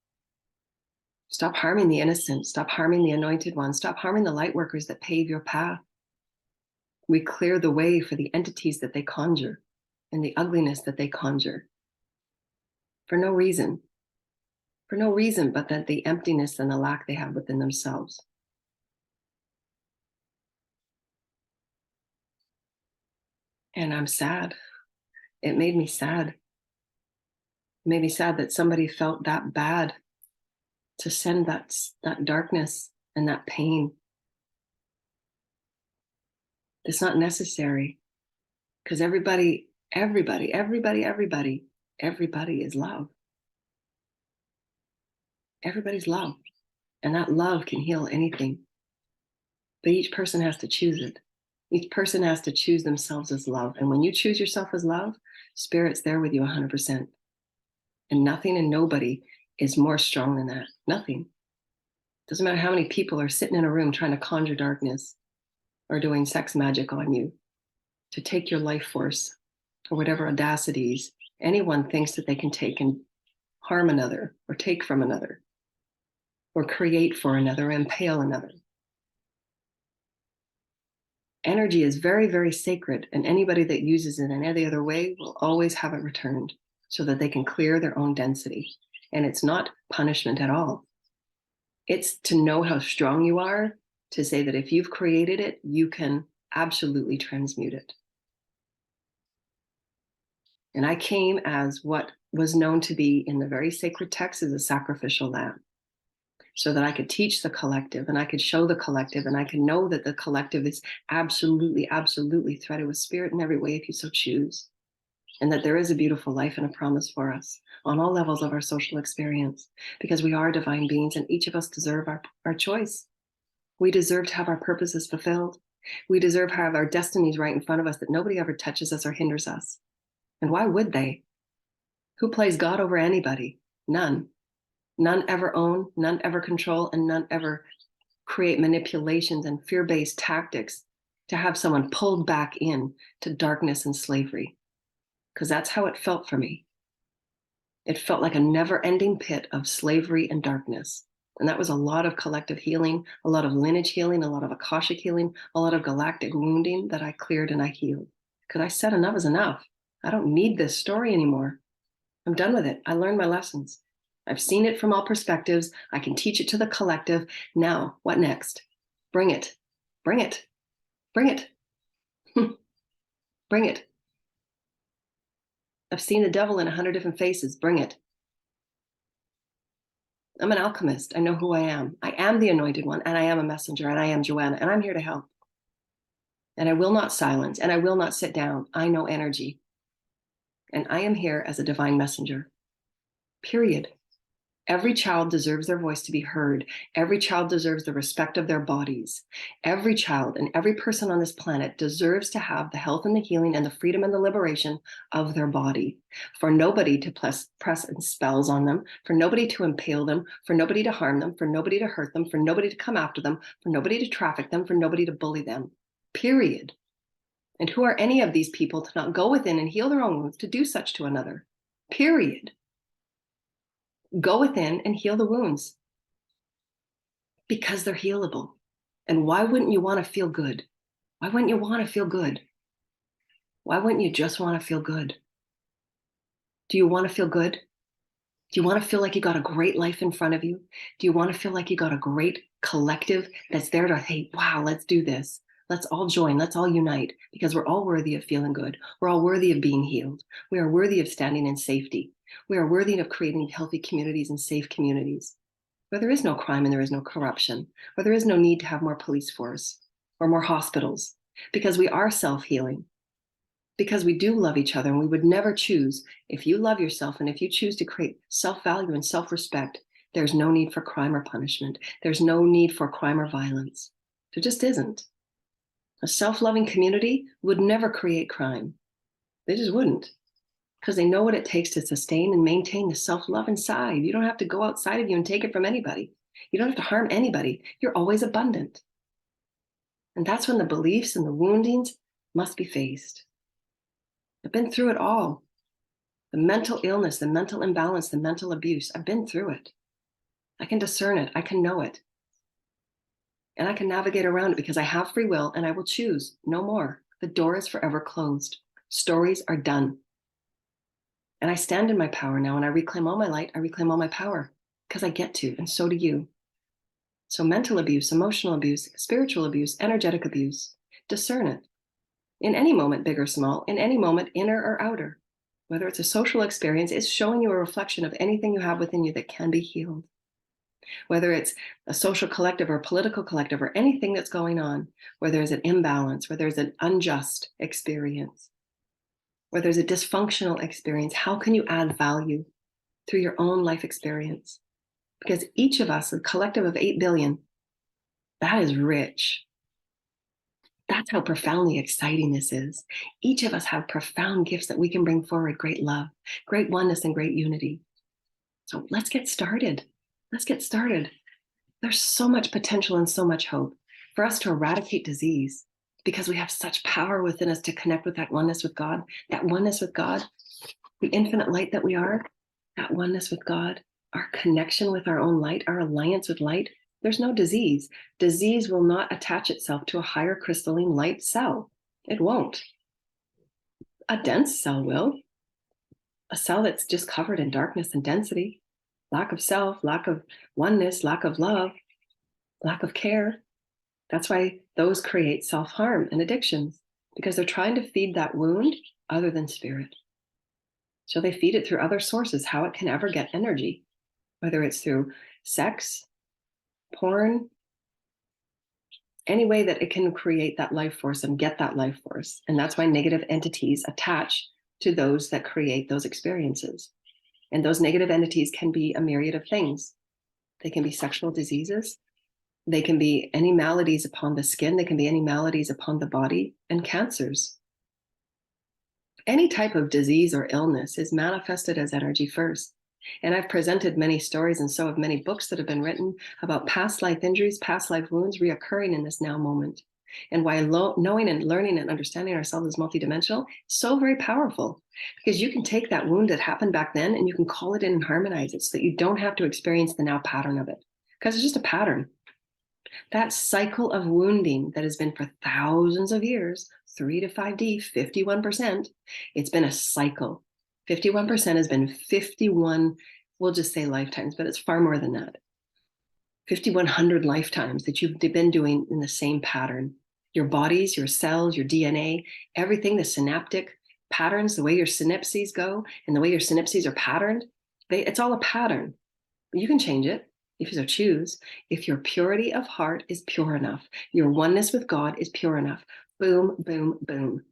Stop harming the innocent. Stop harming the anointed ones. Stop harming the light workers that pave your path. We clear the way for the entities that they conjure and the ugliness that they conjure for no reason. For no reason but that the emptiness and the lack they have within themselves. And I'm sad. It made me sad. It made me sad that somebody felt that bad to send that darkness and that pain. It's not necessary, because everybody is love. Everybody's love. And that love can heal anything. But each person has to choose it. Each person has to choose themselves as love. And when you choose yourself as love, Spirit's there with you 100%. And nothing and nobody is more strong than that. Nothing. Doesn't matter how many people are sitting in a room trying to conjure darkness or doing sex magic on you to take your life force or whatever audacities anyone thinks that they can take and harm another or take from another or create for another or impale another. Energy is very, very sacred, and anybody that uses it in any other way will always have it returned so that they can clear their own density. And it's not punishment at all. It's to know how strong you are, to say that if you've created it, you can absolutely transmute it. And I came as what was known to be in the very sacred text as a sacrificial lamb, so that I could teach the collective and I could show the collective and I can know that the collective is absolutely, absolutely threaded with spirit in every way if you so choose. And that there is a beautiful life and a promise for us on all levels of our social experience, because we are divine beings and each of us deserve our choice. We deserve to have our purposes fulfilled. We deserve to have our destinies right in front of us, that nobody ever touches us or hinders us. And why would they? Who plays God over anybody? None. None ever own, none ever control, and none ever create manipulations and fear-based tactics to have someone pulled back in to darkness and slavery. Because that's how it felt for me. It felt like a never-ending pit of slavery and darkness. And that was a lot of collective healing, a lot of lineage healing, a lot of Akashic healing, a lot of galactic wounding that I cleared and I healed. Because I said enough is enough. I don't need this story anymore. I'm done with it. I learned my lessons. I've seen it from all perspectives. I can teach it to the collective. Now, what next? Bring it. Bring it. Bring it. Bring it. I've seen the devil in 100 different faces. Bring it. I'm an alchemist. I know who I am. I am the anointed one, and I am a messenger, and I am Joanna, and I'm here to help. And I will not silence, and I will not sit down. I know energy. And I am here as a divine messenger. Period. Every child deserves their voice to be heard. Every child deserves the respect of their bodies. Every child and every person on this planet deserves to have the health and the healing and the freedom and the liberation of their body. For nobody to press spells on them, for nobody to impale them, for nobody to harm them, for nobody to hurt them, for nobody to come after them, for nobody to traffic them, for nobody to bully them. Period. And who are any of these people to not go within and heal their own wounds to do such to another? Period. Go within and heal the wounds because they're healable. And why wouldn't you want to feel good? Why wouldn't you want to feel good? Why wouldn't you just want to feel good? Do you want to feel good? Do you want to feel like you got a great life in front of you? Do you want to feel like you got a great collective that's there to, hey, wow, let's do this. Let's all join. Let's all unite, because we're all worthy of feeling good. We're all worthy of being healed. We are worthy of standing in safety. We are worthy of creating healthy communities and safe communities where there is no crime and there is no corruption, where there is no need to have more police force or more hospitals, because we are self-healing, because we do love each other, and we would never choose. If you love yourself and if you choose to create self-value and self-respect, there's no need for crime or punishment. There's no need for crime or violence. There just isn't. A self-loving community would never create crime. They just wouldn't. Because they know what it takes to sustain and maintain the self-love inside. You don't have to go outside of you and take it from anybody. You don't have to harm anybody. You're always abundant. And that's when the beliefs and the woundings must be faced. I've been through it all. The mental illness, the mental imbalance, the mental abuse. I've been through it. I can discern it. I can know it. And I can navigate around it because I have free will and I will choose no more. The door is forever closed. Stories are done. And I stand in my power now, and I reclaim all my light. I reclaim all my power because I get to, and so do you. So mental abuse, emotional abuse, spiritual abuse, energetic abuse, discern it. In any moment, big or small, in any moment, inner or outer. Whether it's a social experience, it's showing you a reflection of anything you have within you that can be healed. Whether it's a social collective or a political collective or anything that's going on, where there's an imbalance, where there's an unjust experience, where there's a dysfunctional experience, how can you add value through your own life experience? Because each of us, a collective of 8 billion, that is rich. That's how profoundly exciting this is. Each of us have profound gifts that we can bring forward, great love, great oneness, and great unity. So let's get started. Let's get started. There's so much potential and so much hope for us to eradicate disease, because we have such power within us to connect with that oneness with God, the infinite light that we are, that oneness with God, our connection with our own light, our alliance with light. There's no disease. Disease will not attach itself to a higher crystalline light cell. It won't. A dense cell will. A cell that's just covered in darkness and density, lack of self, lack of oneness, lack of love, lack of care. That's why those create self-harm and addictions, because they're trying to feed that wound other than spirit. So they feed it through other sources, how it can ever get energy, whether it's through sex, porn, any way that it can create that life force and get that life force. And that's why negative entities attach to those that create those experiences. And those negative entities can be a myriad of things. They can be sexual diseases. They can be any maladies upon the skin. They can be any maladies upon the body, and cancers. Any type of disease or illness is manifested as energy first. And I've presented many stories, and so have many books that have been written about past life injuries, past life wounds reoccurring in this now moment. And why knowing and learning and understanding ourselves as multidimensional is so very powerful, because you can take that wound that happened back then and you can call it in and harmonize it so that you don't have to experience the now pattern of it, because it's just a pattern. That cycle of wounding that has been for thousands of years, 3 to 5D, 51%, it's been a cycle. 51% has been 51, we'll just say lifetimes, but it's far more than that. 5,100 lifetimes that you've been doing in the same pattern. Your bodies, your cells, your DNA, everything, the synaptic patterns, the way your synapses go and the way your synapses are patterned, it's all a pattern. You can change it if you so choose. If your purity of heart is pure enough, your oneness with God is pure enough, boom, boom, boom.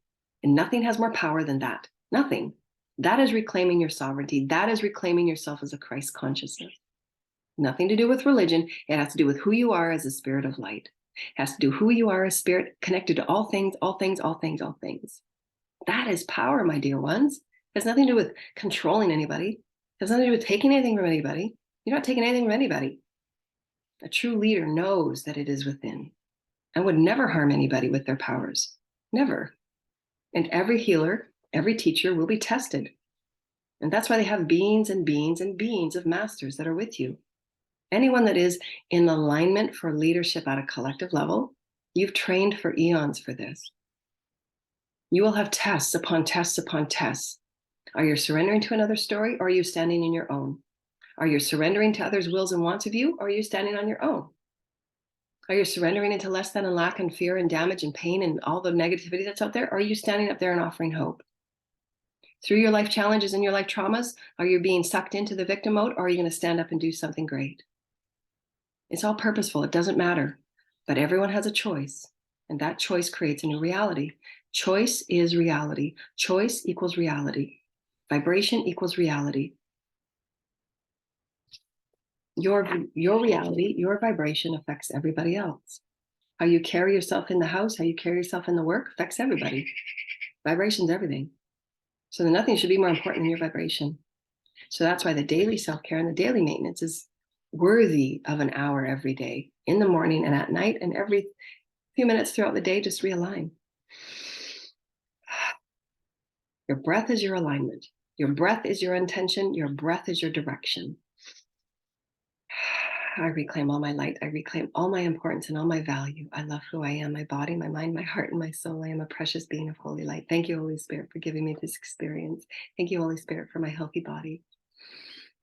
And nothing has more power than that. Nothing. That is reclaiming your sovereignty. That is reclaiming yourself as a Christ consciousness. Nothing to do with religion. It has to do with who you are as a spirit of light. It has to do who you are as spirit connected to all things, all things, all things, all things. That is power, my dear ones. It has nothing to do with controlling anybody. It has nothing to do with taking anything from anybody. You're not taking anything from anybody. A true leader knows that it is within and would never harm anybody with their powers. Never. And every healer, every teacher will be tested. And that's why they have beings and beings and beings of masters that are with you. Anyone that is in alignment for leadership at a collective level, you've trained for eons for this. You will have tests upon tests upon tests. Are you surrendering to another story, or are you standing in your own? Are you surrendering to others' wills and wants of you, or are you standing on your own? Are you surrendering into less than and lack and fear and damage and pain and all the negativity that's out there? Or are you standing up there and offering hope? Through your life challenges and your life traumas, are you being sucked into the victim mode, or are you going to stand up and do something great? It's all purposeful. It doesn't matter. But everyone has a choice, and that choice creates a new reality. Choice is reality. Choice equals reality. Vibration equals reality. Your reality, your vibration affects everybody else. How you carry yourself in the house, how you carry yourself in the work affects everybody. Vibration's everything. So then nothing should be more important than your vibration. So that's why the daily self-care and the daily maintenance is worthy of an hour every day, in the morning and at night, and every few minutes throughout the day, just realign. Your breath is your alignment. Your breath is your intention. Your breath is your direction. I reclaim all my light. I reclaim all my importance and all my value. I love who I am, my body, my mind, my heart, and my soul. I am a precious being of holy light. Thank you, Holy Spirit, for giving me this experience. Thank you, Holy Spirit, for my healthy body.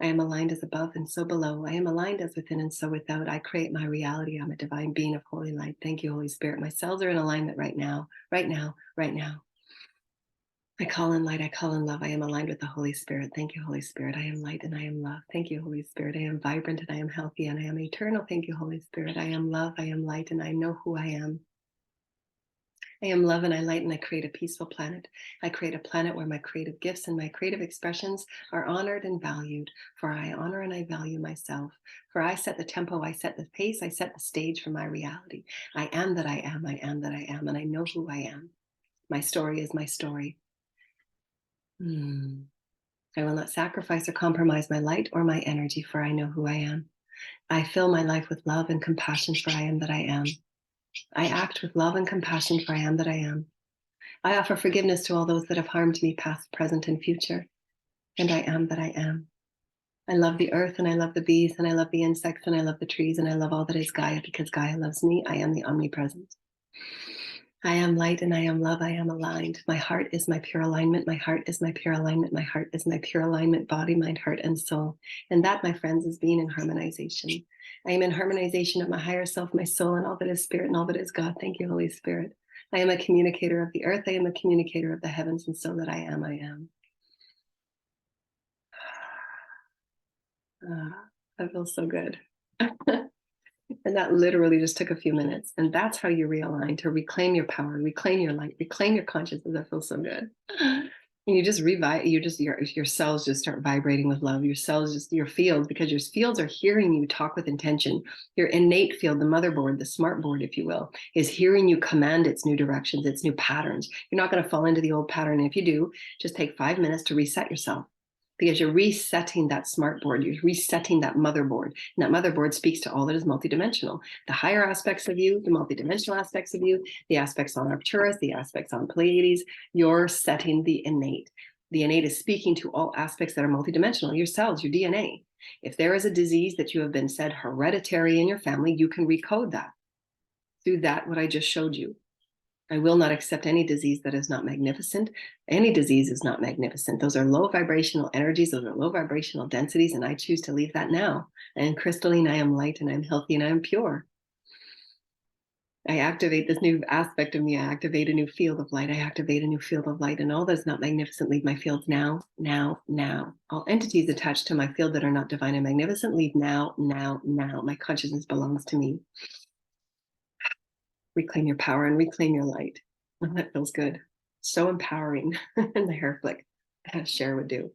I am aligned as above and so below. I am aligned as within and so without. I create my reality. I'm a divine being of holy light. Thank you, Holy Spirit. My cells are in alignment right now, right now, right now. I call in light, I call in love. I am aligned with the Holy Spirit. Thank you, Holy Spirit. I am light and I am love. Thank you, Holy Spirit. I am vibrant and I am healthy and I am eternal. Thank you, Holy Spirit. I am love, I am light, and I know who I am. I am love and I light, and I create a peaceful planet. I create a planet where my creative gifts and my creative expressions are honored and valued, for I honor and I value myself. For I set the tempo, I set the pace, I set the stage for my reality. I am that I am, I am that I am, and I know who I am. My story is my story. I will not sacrifice or compromise my light or my energy, for I know who I am. I fill my life with love and compassion, for I am that I am. I act with love and compassion, for I am that I am. I offer forgiveness to all those that have harmed me, past, present, and future. And I am that I am. I love the earth, and I love the bees, and I love the insects, and I love the trees, and I love all that is Gaia, because Gaia loves me. I am the omnipresent. I am light and I am love. I am aligned. My heart is my pure alignment. My heart is my pure alignment. My heart is my pure alignment, body, mind, heart, and soul. And that, my friends, is being in harmonization. I am in harmonization of my higher self, my soul, and all that is spirit and all that is God. Thank you, Holy Spirit. I am a communicator of the earth. I am a communicator of the heavens. And so that I am, I am. That feels so good. And that literally just took a few minutes. And that's how you realign, to reclaim your power, reclaim your light, reclaim your consciousness. That feels so good. And you just your cells just start vibrating with love. Your cells, just your fields, because your fields are hearing you talk with intention. Your innate field, the motherboard, the smart board, if you will, is hearing you command its new directions, its new patterns. You're not going to fall into the old pattern. And if you do, just take 5 minutes to reset yourself, because you're resetting that smart board, you're resetting that motherboard. And that motherboard speaks to all that is multidimensional. The higher aspects of you, the multidimensional aspects of you, the aspects on Arcturus, the aspects on Pleiades, you're setting the innate. The innate is speaking to all aspects that are multidimensional, your cells, your DNA. If there is a disease that you have been said hereditary in your family, you can recode that through that, what I just showed you. I will not accept any disease that is not magnificent. Any disease is not magnificent. Those are low vibrational energies. Those are low vibrational densities. And I choose to leave that now. I am crystalline. I am light, and I'm healthy, and I'm pure. I activate this new aspect of me. I activate a new field of light. I activate a new field of light. And all that's not magnificent, leave my fields now, now, now. All entities attached to my field that are not divine and magnificent, leave now, now, now. My consciousness belongs to me. Reclaim your power and reclaim your light. That feels good. So empowering. And the hair flick, as Cher would do.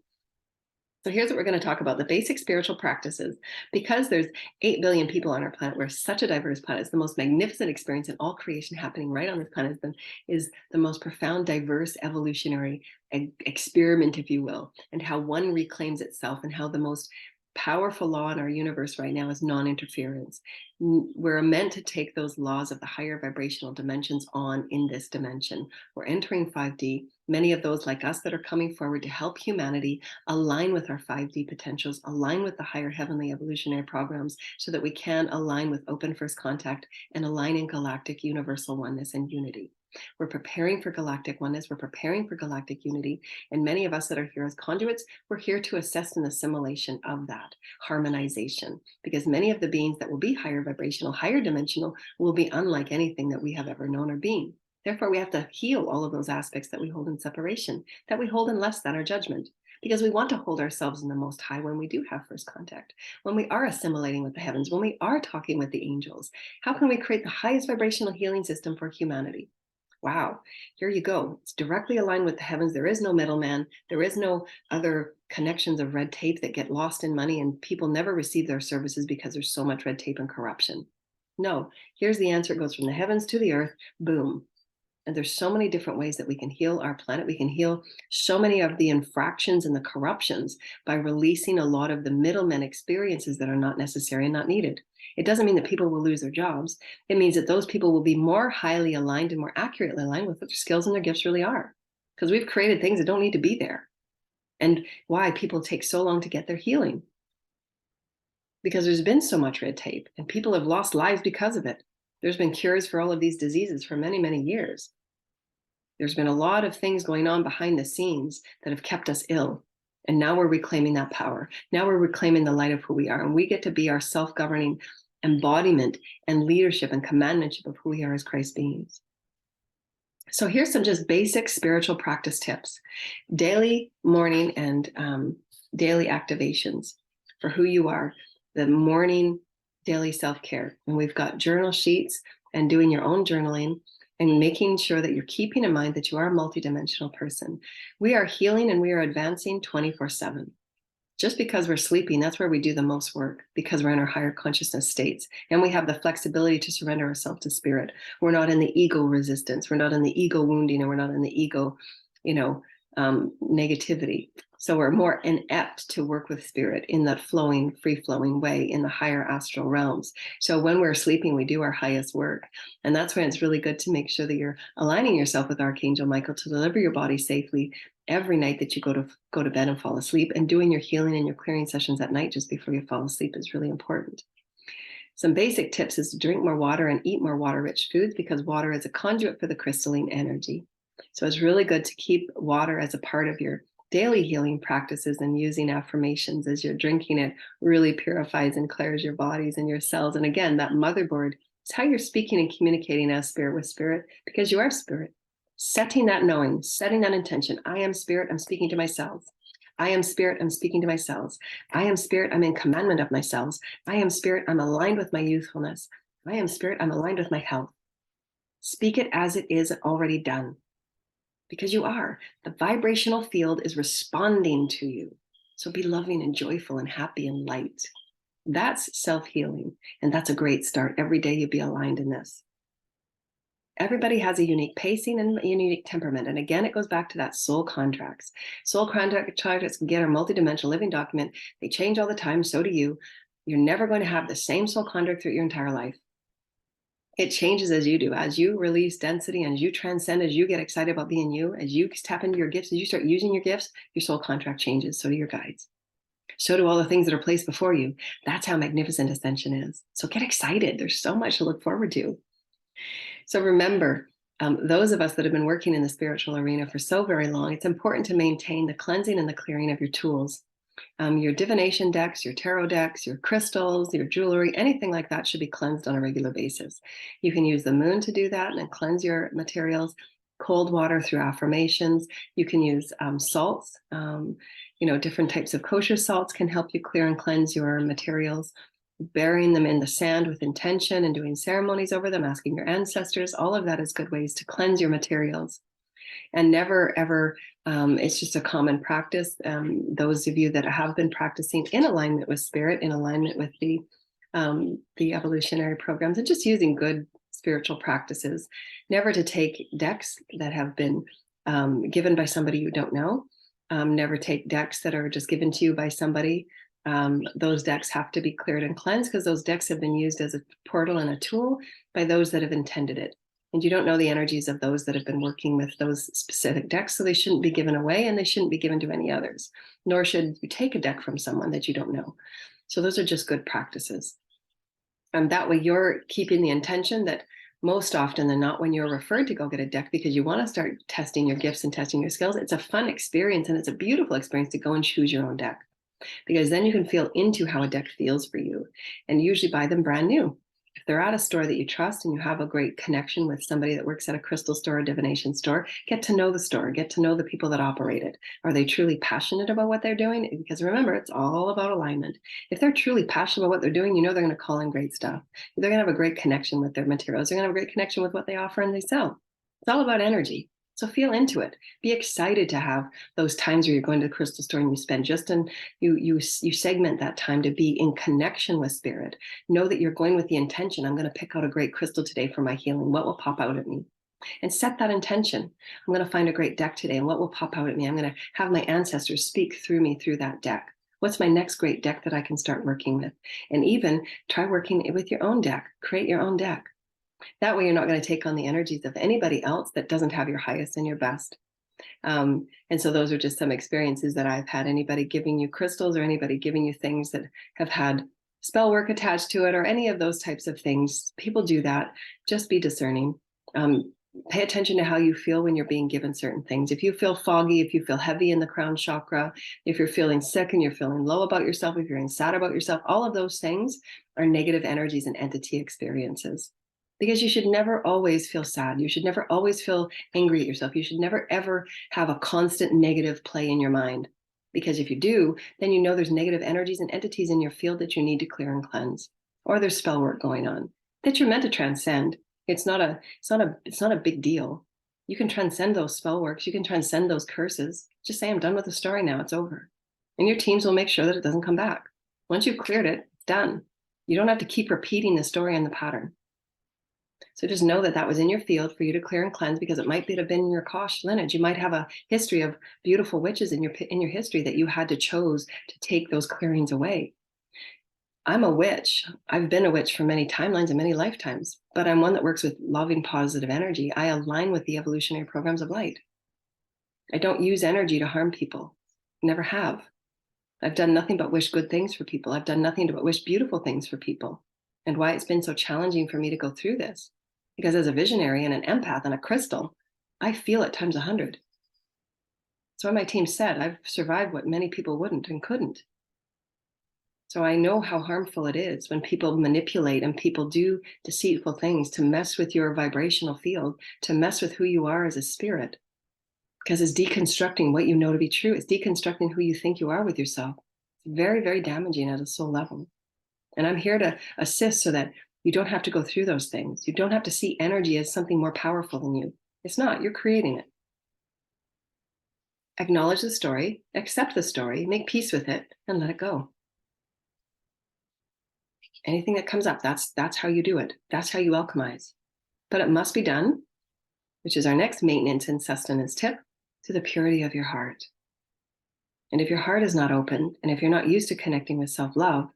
So here's what we're going to talk about: the basic spiritual practices. Because there's 8 billion people on our planet, we're such a diverse planet. It's the most magnificent experience in all creation happening right on this planet. Is the most profound, diverse, evolutionary experiment, if you will, and how one reclaims itself, and how the most powerful law in our universe right now is non-interference. We're meant to take those laws of the higher vibrational dimensions on in this dimension. We're entering 5D. Many of those like us that are coming forward to help humanity align with our 5D potentials, align with the higher heavenly evolutionary programs, so that we can align with open first contact and align in galactic universal oneness and unity. We're preparing for galactic oneness. We're preparing for galactic unity. And many of us that are here as conduits, we're here to assist in the assimilation of that harmonization, because many of the beings that will be higher vibrational, higher dimensional, will be unlike anything that we have ever known or been. Therefore, we have to heal all of those aspects that we hold in separation, that we hold in less than our judgment, because we want to hold ourselves in the most high when we do have first contact, when we are assimilating with the heavens, when we are talking with the angels. How can we create the highest vibrational healing system for humanity? Wow, here you go. It's directly aligned with the heavens. There is no middleman. There is no other connections of red tape that get lost in money, and people never receive their services because there's so much red tape and corruption. No, here's the answer. It goes from the heavens to the earth. Boom. And there's so many different ways that we can heal our planet. We can heal so many of the infractions and the corruptions by releasing a lot of the middlemen experiences that are not necessary and not needed. It doesn't mean that people will lose their jobs. It means that those people will be more highly aligned and more accurately aligned with what their skills and their gifts really are. Because we've created things that don't need to be there. And why people take so long to get their healing. Because there's been so much red tape, and people have lost lives because of it. There's been cures for all of these diseases for many, many years. There's been a lot of things going on behind the scenes that have kept us ill. And now we're reclaiming that power. Now we're reclaiming the light of who we are. And we get to be our self-governing embodiment and leadership and commandmentship of who we are as Christ beings. So here's some just basic spiritual practice tips. Daily, morning, and daily activations for who you are. The morning daily self-care. And we've got journal sheets and doing your own journaling and making sure that you're keeping in mind that you are a multidimensional person. We are healing and we are advancing 24/7. Just because we're sleeping, that's where we do the most work, because we're in our higher consciousness states. And we have the flexibility to surrender ourselves to spirit. We're not in the ego resistance. We're not in the ego wounding, and we're not in the ego, negativity. So we're more inept to work with spirit in that flowing, free-flowing way in the higher astral realms. So when we're sleeping, we do our highest work. And that's when it's really good to make sure that you're aligning yourself with Archangel Michael to deliver your body safely every night that you go to bed and fall asleep, and doing your healing and your clearing sessions at night just before you fall asleep is really important. Some basic tips is to drink more water and eat more water-rich foods, because water is a conduit for the crystalline energy. So it's really good to keep water as a part of your daily healing practices, and using affirmations as you're drinking it really purifies and clears your bodies and your cells. And again, that motherboard is how you're speaking and communicating as spirit with spirit, because you are spirit. Setting that knowing, setting that intention. I am spirit, I'm speaking to my cells. I am spirit, I'm speaking to my cells. I am spirit, I'm in commandment of my cells. I am spirit, I'm aligned with my youthfulness. I am spirit, I'm aligned with my health. Speak it as it is already done, because you are. The vibrational field is responding to you. So be loving and joyful and happy and light. That's self-healing, and that's a great start. Every day you be aligned in this. Everybody has a unique pacing and a unique temperament. And again, it goes back to that soul contracts. Soul contracts, again, are multidimensional living document. They change all the time. So do you. You're never going to have the same soul contract through your entire life. It changes as you do. As you release density, and as you transcend, as you get excited about being you, as you tap into your gifts, as you start using your gifts, your soul contract changes. So do your guides. So do all the things that are placed before you. That's how magnificent Ascension is. So get excited. There's so much to look forward to. So remember, those of us that have been working in the spiritual arena for so very long, it's important to maintain the cleansing and the clearing of your tools. Your divination decks, your tarot decks, your crystals, your jewelry, anything like that should be cleansed on a regular basis. You can use the moon to do that and cleanse your materials, cold water through affirmations. You can use salts. Different types of kosher salts can help you clear and cleanse your materials. Burying them in the sand with intention and doing ceremonies over them, asking your ancestors, all of that is good ways to cleanse your materials. And never, ever, it's just a common practice. Those of you that have been practicing in alignment with spirit, in alignment with the evolutionary programs, and just using good spiritual practices, never to take decks that have been given by somebody you don't know. Never take decks that are just given to you by somebody. Those decks have to be cleared and cleansed, because those decks have been used as a portal and a tool by those that have intended it. And you don't know the energies of those that have been working with those specific decks, so they shouldn't be given away, and they shouldn't be given to any others. Nor should you take a deck from someone that you don't know. So those are just good practices. And that way you're keeping the intention that most often than not, when you're referred to go get a deck because you want to start testing your gifts and testing your skills, it's a fun experience, and it's a beautiful experience to go and choose your own deck, because then you can feel into how a deck feels for you, and usually buy them brand new. If they're at a store that you trust and you have a great connection with somebody that works at a crystal store or divination store, get to know the store, get to know the people that operate it. Are they truly passionate about what they're doing? Because remember, it's all about alignment. If they're truly passionate about what they're doing, they're going to call in great stuff. They're going to have a great connection with their materials. They're going to have a great connection with what they offer and they sell. It's all about energy. So feel into it. Be excited to have those times where you're going to the crystal store and you spend you segment that time to be in connection with spirit. Know that you're going with the intention. I'm going to pick out a great crystal today for my healing. What will pop out at me? And set that intention. I'm going to find a great deck today, and what will pop out at me? I'm going to have my ancestors speak through me through that deck. What's my next great deck that I can start working with? And even try working with your own deck. Create your own deck. That way you're not going to take on the energies of anybody else that doesn't have your highest and your best. And so those are just some experiences that I've had. Anybody giving you crystals or anybody giving you things that have had spell work attached to it or any of those types of things, people do that. Just be discerning. Pay attention to how you feel when you're being given certain things. If you feel foggy, if you feel heavy in the crown chakra, if you're feeling sick and you're feeling low about yourself, if you're feeling sad about yourself, all of those things are negative energies and entity experiences. Because you should never always feel sad. You should never always feel angry at yourself. You should never, ever have a constant negative play in your mind. Because if you do, then there's negative energies and entities in your field that you need to clear and cleanse. Or there's spell work going on that you're meant to transcend. It's not a big deal. You can transcend those spell works. You can transcend those curses. Just say, I'm done with the story now. It's over. And your teams will make sure that it doesn't come back. Once you've cleared it, it's done. You don't have to keep repeating the story and the pattern. So just know that was in your field for you to clear and cleanse, because it might have been in your Kosh lineage. You might have a history of beautiful witches in your history that you had to chose to take those clearings away. I'm a witch. I've been a witch for many timelines and many lifetimes, but I'm one that works with loving, positive energy. I align with the evolutionary programs of light. I don't use energy to harm people. Never have. I've done nothing but wish good things for people. I've done nothing but wish beautiful things for people. And why it's been so challenging for me to go through this, because as a visionary and an empath and a crystal, I feel it times 100. So what my team said, I've survived what many people wouldn't and couldn't. So I know how harmful it is when people manipulate and people do deceitful things to mess with your vibrational field, to mess with who you are as a spirit, because it's deconstructing what you know to be true. It's deconstructing who you think you are with yourself. It's very, very damaging at a soul level. And I'm here to assist so that you don't have to go through those things. You don't have to see energy as something more powerful than you. It's not. You're creating it. Acknowledge the story, accept the story, make peace with it, and let it go. Anything that comes up, that's how you do it. That's how you alchemize. But it must be done, which is our next maintenance and sustenance tip, to the purity of your heart. And if your heart is not open, and if you're not used to connecting with self-love,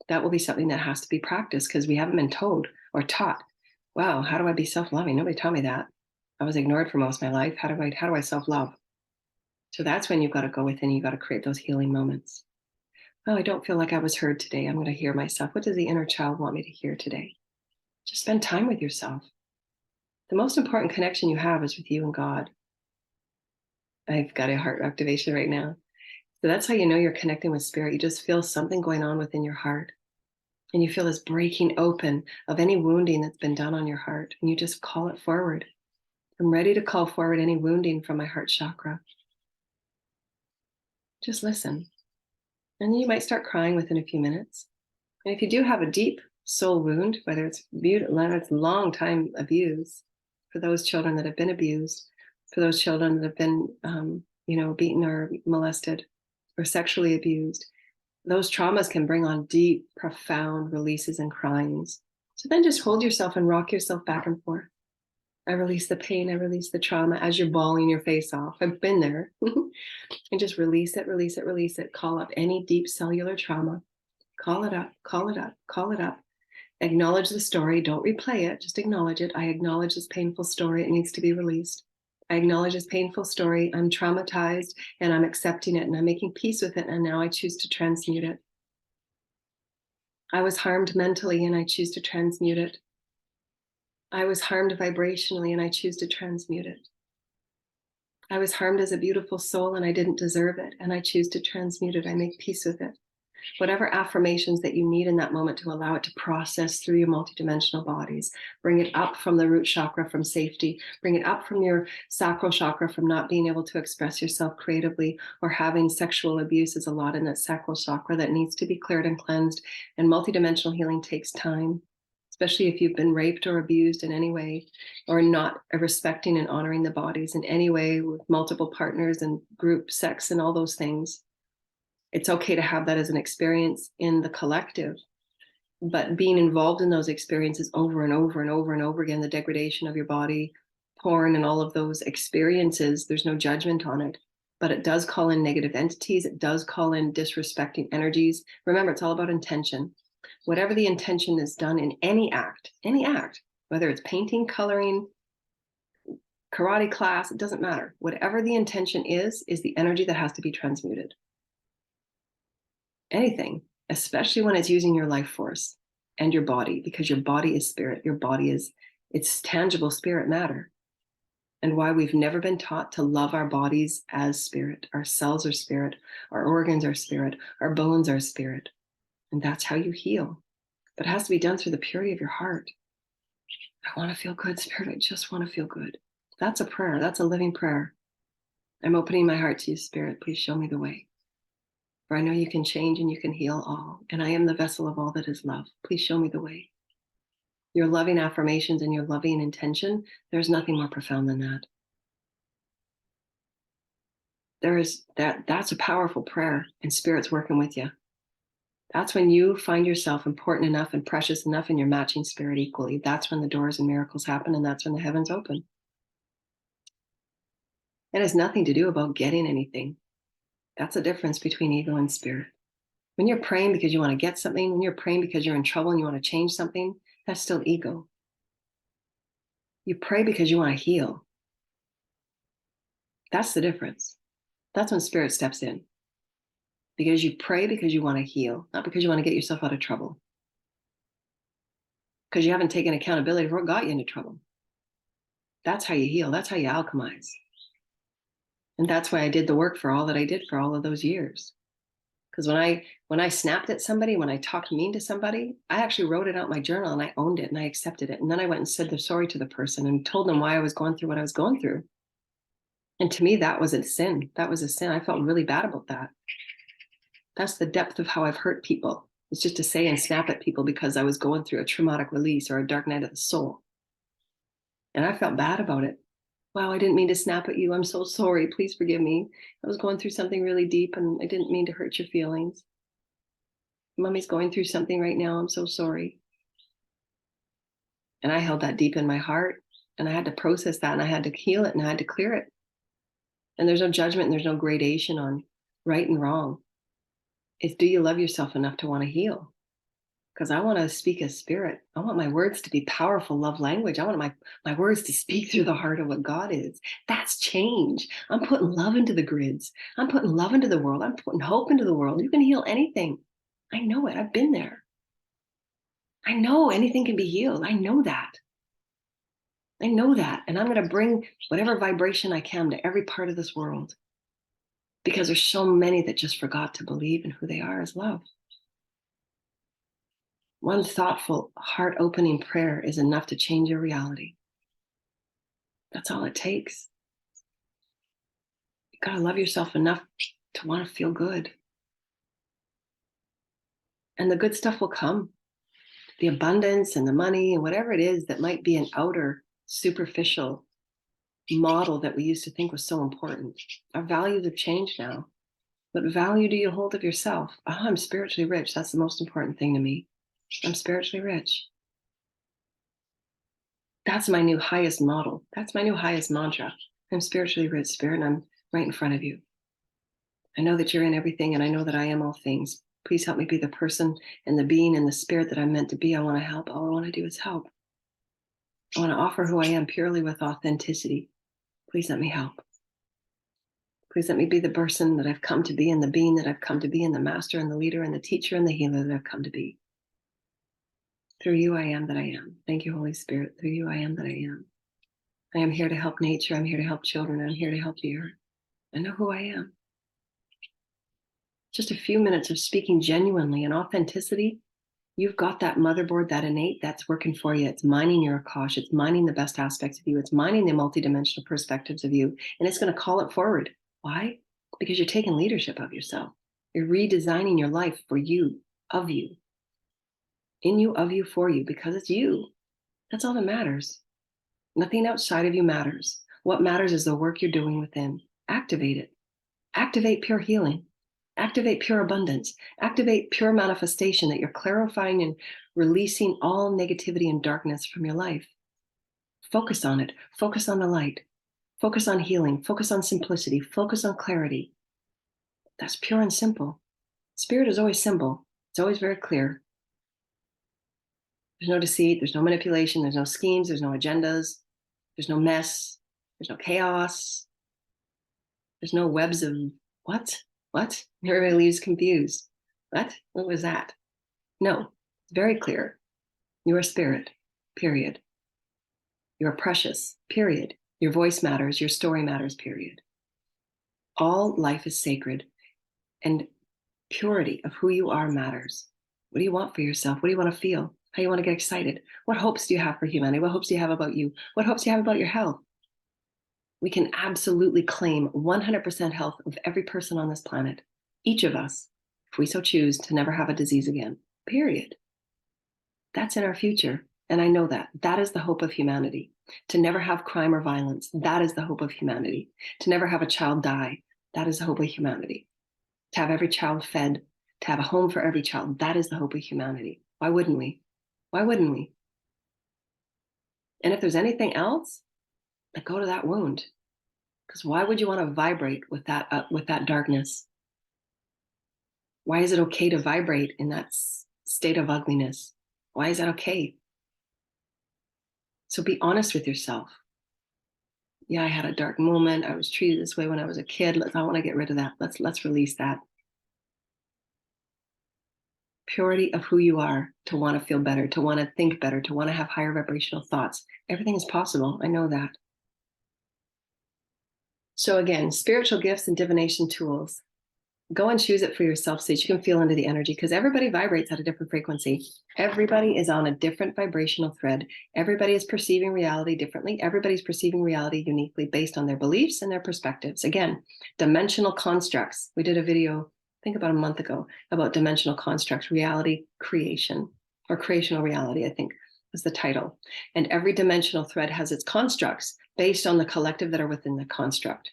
that will be something that has to be practiced, because we haven't been told or taught, wow, how do I be self-loving? Nobody taught me that. I was ignored for most of my life. How do I self-love? So that's when you've got to go within, you've got to create those healing moments. Oh, I don't feel like I was heard today. I'm going to hear myself. What does the inner child want me to hear today? Just spend time with yourself. The most important connection you have is with you and God. I've got a heart activation right now. So that's how you know you're connecting with spirit. You just feel something going on within your heart. And you feel this breaking open of any wounding that's been done on your heart. And you just call it forward. I'm ready to call forward any wounding from my heart chakra. Just listen. And you might start crying within a few minutes. And if you do have a deep soul wound, whether it's long time abuse, for those children that have been abused, for those children that have been, beaten or molested or sexually abused, those traumas can bring on deep, profound releases and cryings. So then just hold yourself and rock yourself back and forth. I release the pain, I release the trauma as you're bawling your face off. I've been there. And just release it, release it, release it. Call up any deep cellular trauma. Call it up, call it up, call it up. Acknowledge the story. Don't replay it. Just acknowledge it. I acknowledge this painful story. It needs to be released. I acknowledge this painful story. I'm traumatized and I'm accepting it and I'm making peace with it. And now I choose to transmute it. I was harmed mentally and I choose to transmute it. I was harmed vibrationally and I choose to transmute it. I was harmed as a beautiful soul and I didn't deserve it. And I choose to transmute it. I make peace with it. Whatever affirmations that you need in that moment to allow it to process through your multidimensional bodies. Bring it up from the root chakra from safety. Bring it up from your sacral chakra from not being able to express yourself creatively or having sexual abuse is a lot in that sacral chakra that needs to be cleared and cleansed. And multidimensional healing takes time, especially if you've been raped or abused in any way, or not respecting and honoring the bodies in any way with multiple partners and group sex and all those things. It's okay to have that as an experience in the collective, but being involved in those experiences over and over and over and over again, the degradation of your body, porn and all of those experiences, there's no judgment on it, but it does call in negative entities. It does call in disrespecting energies. Remember, it's all about intention. Whatever the intention is done in any act, whether it's painting, coloring, karate class, it doesn't matter. Whatever the intention is the energy that has to be transmuted. Anything, especially when it's using your life force and your body, because your body is spirit. Your body it's tangible spirit matter. And why we've never been taught to love our bodies as spirit. Our cells are spirit, our organs are spirit, our bones are spirit. And that's how you heal. But it has to be done through the purity of your heart. I want to feel good, spirit. I just want to feel good. That's a prayer. That's a living prayer. I'm opening my heart to you, spirit. Please show me the way. For I know you can change and you can heal all. And I am the vessel of all that is love. Please show me the way. Your loving affirmations and your loving intention, there's nothing more profound than that. That's a powerful prayer, and spirit's working with you. That's when you find yourself important enough and precious enough and you're matching spirit equally. That's when the doors and miracles happen, and that's when the heavens open. It has nothing to do about getting anything. That's the difference between ego and spirit. When you're praying because you want to get something, when you're praying because you're in trouble and you want to change something, that's still ego. You pray because you want to heal. That's the difference. That's when spirit steps in. Because you pray because you want to heal, not because you want to get yourself out of trouble. Because you haven't taken accountability for what got you into trouble. That's how you heal. That's how you alchemize. And that's why I did the work for all that I did for all of those years. Because when I snapped at somebody, when I talked mean to somebody, I actually wrote it out in my journal and I owned it and I accepted it. And then I went and said the sorry to the person and told them why I was going through what I was going through. And to me, that was a sin. That was a sin. I felt really bad about that. That's the depth of how I've hurt people. It's just to say and snap at people because I was going through a traumatic release or a dark night of the soul. And I felt bad about it. Wow, I didn't mean to snap at you. I'm so sorry. Please forgive me. I was going through something really deep and I didn't mean to hurt your feelings. Mommy's going through something right now. I'm so sorry. And I held that deep in my heart and I had to process that and I had to heal it and I had to clear it. And there's no judgment and there's no gradation on right and wrong. It's, do you love yourself enough to want to heal? Because I want to speak as spirit. I want my words to be powerful love language. I want my words to speak through the heart of what God is. That's change. I'm putting love into the grids. I'm putting love into the world. I'm putting hope into the world. You can heal anything. I know it. I've been there. I know anything can be healed. I know that. I know that. And I'm going to bring whatever vibration I can to every part of this world. Because there's so many that just forgot to believe in who they are as love. One thoughtful, heart-opening prayer is enough to change your reality. That's all it takes. You gotta love yourself enough to want to feel good. And the good stuff will come. The abundance and the money and whatever it is that might be an outer, superficial model that we used to think was so important. Our values have changed now. What value do you hold of yourself? Oh, I'm spiritually rich. That's the most important thing to me. I'm spiritually rich. That's my new highest model. That's my new highest mantra. I'm spiritually rich, spirit, and I'm right in front of you. I know that you're in everything, and I know that I am all things. Please help me be the person and the being and the spirit that I'm meant to be. I want to help. All I want to do is help. I want to offer who I am purely with authenticity. Please let me help. Please let me be the person that I've come to be and the being that I've come to be and the master and the leader and the teacher and the healer that I've come to be. Through you, I am that I am. Thank you, Holy Spirit. Through you, I am that I am. I am here to help nature. I'm here to help children. I'm here to help the earth. I know who I am. Just a few minutes of speaking genuinely and authenticity. You've got that motherboard, that innate, that's working for you. It's mining your Akash. It's mining the best aspects of you. It's mining the multidimensional perspectives of you. And it's going to call it forward. Why? Because you're taking leadership of yourself. You're redesigning your life for you, of you. In you, of you, for you, because it's you. That's all that matters. Nothing outside of you matters. What matters is the work you're doing within. Activate it. Activate pure healing. Activate pure abundance. Activate pure manifestation that you're clarifying and releasing all negativity and darkness from your life. Focus on it. Focus on the light. Focus on healing. Focus on simplicity. Focus on clarity. That's pure and simple. Spirit is always simple. It's always very clear. There's no deceit. There's no manipulation. There's no schemes. There's no agendas. There's no mess. There's no chaos. There's no webs of what? Everybody leaves confused. What was that? No, it's very clear. You are spirit, period. You are precious, period. Your voice matters. Your story matters, period. All life is sacred, and purity of who you are matters. What do you want for yourself? What do you want to feel? How do you want to get excited? What hopes do you have for humanity? What hopes do you have about you? What hopes do you have about your health? We can absolutely claim 100% health of every person on this planet, each of us, if we so choose, to never have a disease again, period. That's in our future, and I know that. That is the hope of humanity. To never have crime or violence, that is the hope of humanity. To never have a child die, that is the hope of humanity. To have every child fed, to have a home for every child, that is the hope of humanity. Why wouldn't we? Why wouldn't we? And if there's anything else, then go to that wound. Because why would you want to vibrate with that darkness? Why is it okay to vibrate in that state of ugliness? Why is that okay? So be honest with yourself. Yeah, I had a dark moment. I was treated this way when I was a kid. I want to get rid of that. Let's release that. Purity of who you are, to want to feel better, to want to think better, to want to have higher vibrational thoughts. Everything is possible. I know that. So again, spiritual gifts and divination tools. Go and choose it for yourself so that you can feel into the energy, because everybody vibrates at a different frequency. Everybody is on a different vibrational thread. Everybody is perceiving reality differently. Everybody's perceiving reality uniquely based on their beliefs and their perspectives. Again, dimensional constructs. We did a video, I think about a month ago, about dimensional constructs, reality creation, or creational reality, I think was the title. And every dimensional thread has its constructs based on the collective that are within the construct.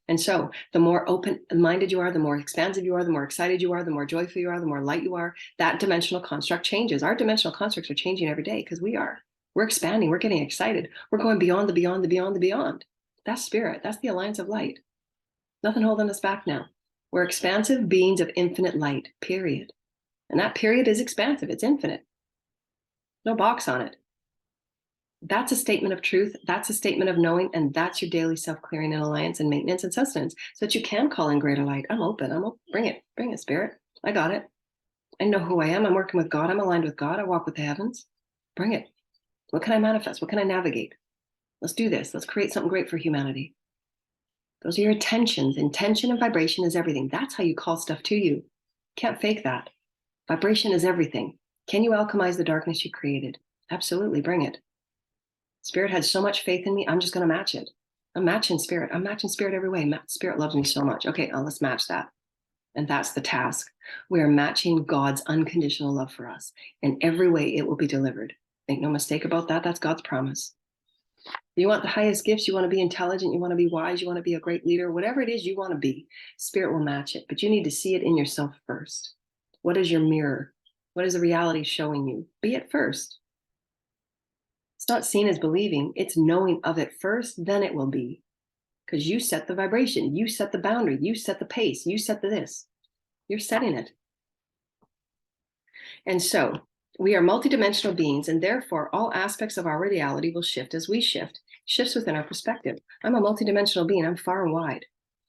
And so the more open-minded you are, the more expansive you are, the more excited you are, the more joyful you are, the more light you are, that dimensional construct changes. Our dimensional constructs are changing every day because we're expanding, we're getting excited. We're going beyond the beyond, the beyond, the beyond. That's spirit. That's the alliance of light. Nothing holding us back now. We're expansive beings of infinite light, period. And that period is expansive. It's infinite. No box on it. That's a statement of truth. That's a statement of knowing. And that's your daily self-clearing and alliance and maintenance and sustenance, so that you can call in greater light. I'm open. Bring it, spirit. I got it. I know who I am. I'm working with God. I'm aligned with God. I walk with the heavens. Bring it. What can I manifest? What can I navigate? Let's do this. Let's create something great for humanity. Those are your intentions. Intention and vibration is everything. That's how you call stuff to you. Can't fake that. Vibration is everything. Can you alchemize the darkness you created? Absolutely. Bring it. Spirit had so much faith in me. I'm just going to match it. I'm matching spirit. I'm matching spirit every way. Spirit loves me so much. Okay, let's match that. And that's the task. We are matching God's unconditional love for us. In every way, it will be delivered. Make no mistake about that. That's God's promise. You want the highest gifts. You want to be intelligent. You want to be wise. You want to be a great leader. Whatever it is you want to be, spirit will match it. But you need to see it in yourself first. What is your mirror? What is the reality showing you? Be it first. It's not seen as believing. It's knowing of it first, then it will be. Because you set the vibration. You set the boundary. You set the pace. You set the this. You're setting it. And so we are multidimensional beings, and therefore all aspects of our reality will shift as we shift. Shifts within our perspective. I'm a multidimensional being. I'm far and wide.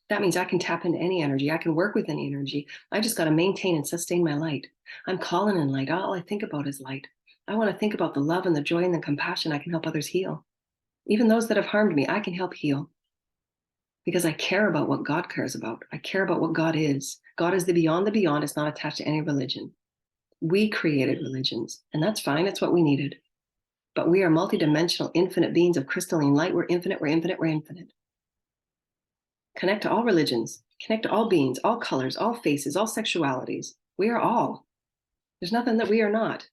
That means I can tap into any energy. I can work with any energy. I just got to maintain and sustain my light. I'm calling in light. All I think about is light. I want to think about the love and the joy and the compassion I can help others heal. Even those that have harmed me, I can help heal. Because I care about what God cares about. I care about what God is. God is the beyond. The beyond is not attached to any religion. We created religions, and that's fine. It's what we needed. But we are multidimensional, infinite beings of crystalline light. We're infinite, we're infinite, we're infinite. Connect to all religions. Connect to all beings, all colors, all faces, all sexualities. We are all. There's nothing that we are not.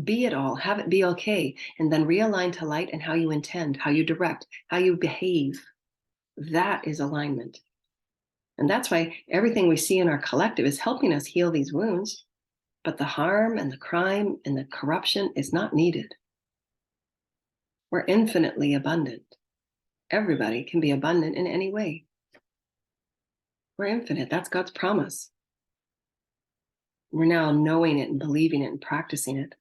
Be it all, have it be okay, and then realign to light and how you intend, how you direct, how you behave. That is alignment. And that's why everything we see in our collective is helping us heal these wounds, but the harm and the crime and the corruption is not needed. We're infinitely abundant. Everybody can be abundant in any way. We're infinite. That's God's promise. We're now knowing it and believing it and practicing it.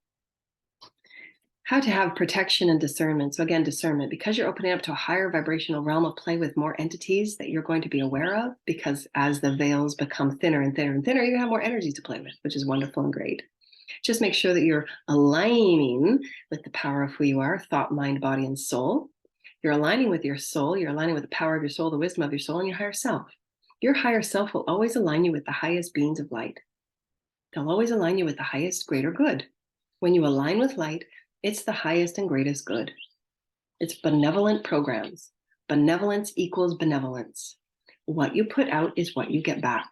How to have protection and discernment. So again, discernment, because you're opening up to a higher vibrational realm of play with more entities that you're going to be aware of, because as the veils become thinner and thinner and thinner, you have more energy to play with, which is wonderful and great. Just make sure that you're aligning with the power of who you are, thought, mind, body, and soul. You're aligning with your soul. You're aligning with the power of your soul, the wisdom of your soul, and your higher self. Your higher self will always align you with the highest beings of light. They'll always align you with the highest, greater good. When you align with light, it's the highest and greatest good. It's benevolent programs. Benevolence equals benevolence. What you put out is what you get back.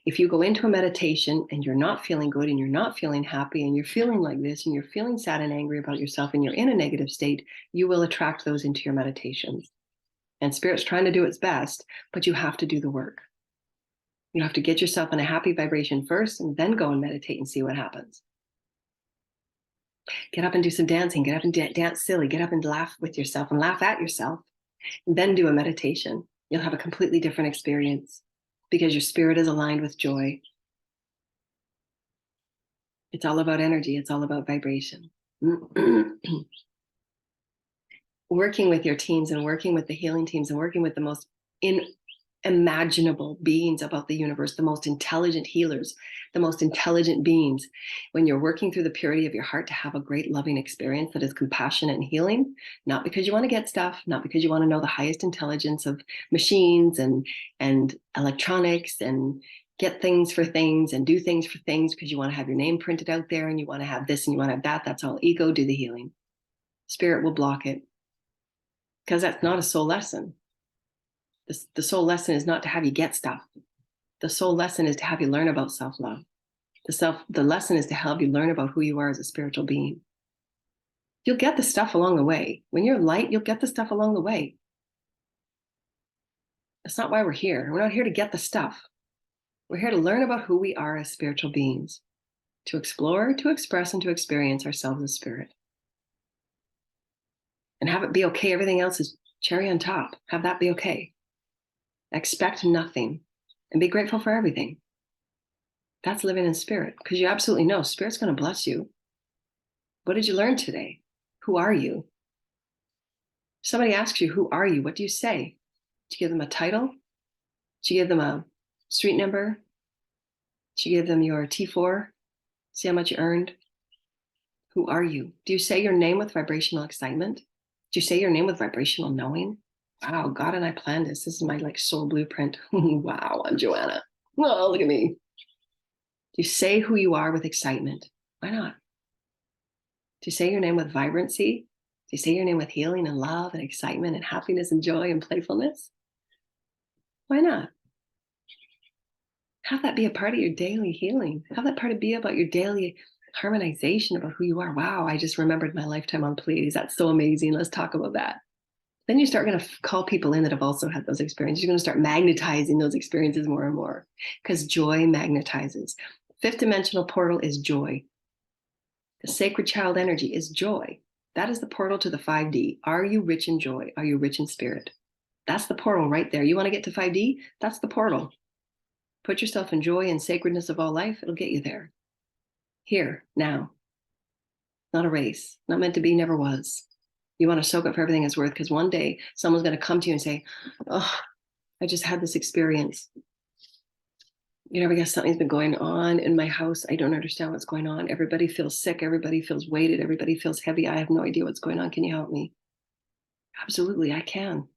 If you go into a meditation and you're not feeling good and you're not feeling happy and you're feeling like this and you're feeling sad and angry about yourself and you're in a negative state, you will attract those into your meditations. And Spirit's trying to do its best, but you have to do the work. You have to get yourself in a happy vibration first and then go and meditate and see what happens. Get up and do some dancing. Get up and dance silly. Get up and laugh with yourself and laugh at yourself. And then do a meditation. You'll have a completely different experience because your spirit is aligned with joy. It's all about energy. It's all about vibration. working with your teams and working with the healing teams and working with the most unimaginable beings about the universe, the most intelligent healers, the most intelligent beings, when you're working through the purity of your heart to have a great loving experience that is compassionate and healing, not because you want to get stuff, not because you want to know the highest intelligence of machines and electronics and get things for things and do things for things because you want to have your name printed out there and you want to have this and you want to have that. That's all ego. Do the healing. Spirit will block it because that's not a soul lesson. The soul lesson is not to have you get stuff. The soul lesson is to have you learn about self-love. The lesson is to help you learn about who you are as a spiritual being. You'll get the stuff along the way. When you're light, you'll get the stuff along the way. That's not why we're here. We're not here to get the stuff. We're here to learn about who we are as spiritual beings, to explore, to express, and to experience ourselves as spirit. And have it be okay. Everything else is cherry on top. Have that be okay. Expect nothing and be grateful for everything. That's living in spirit, because you absolutely know spirit's going to bless you. What did you learn today? Who are you? If somebody asks you, who are you? What do you say? Do you give them a title? Do you give them a street number? Do you give them your T4? See how much you earned? Who are you? Do you say your name with vibrational excitement? Do you say your name with vibrational knowing? Wow, God and I planned this. This is my soul blueprint. Wow, I'm Joanna. Oh, look at me. Do you say who you are with excitement? Why not? Do you say your name with vibrancy? Do you say your name with healing and love and excitement and happiness and joy and playfulness? Why not? Have that be a part of your daily healing. Have that part be about your daily harmonization about who you are. Wow, I just remembered my lifetime on Pleiades. That's so amazing. Let's talk about that. Then you start going to call people in that have also had those experiences. You're going to start magnetizing those experiences more and more, because joy magnetizes. Fifth dimensional portal is joy. The sacred child energy is joy. That is the portal to the 5D. Are you rich in joy? Are you rich in spirit? That's the portal right there. You want to get to 5D? That's the portal. Put yourself in joy and sacredness of all life. It'll get you there. Here, now. Not a race. Not meant to be, never was. You want to soak up for everything it's worth, because one day someone's going to come to you and say, oh, I just had this experience. You never guess something's been going on in my house. I don't understand what's going on. Everybody feels sick. Everybody feels weighted. Everybody feels heavy. I have no idea what's going on. Can you help me? Absolutely, I can.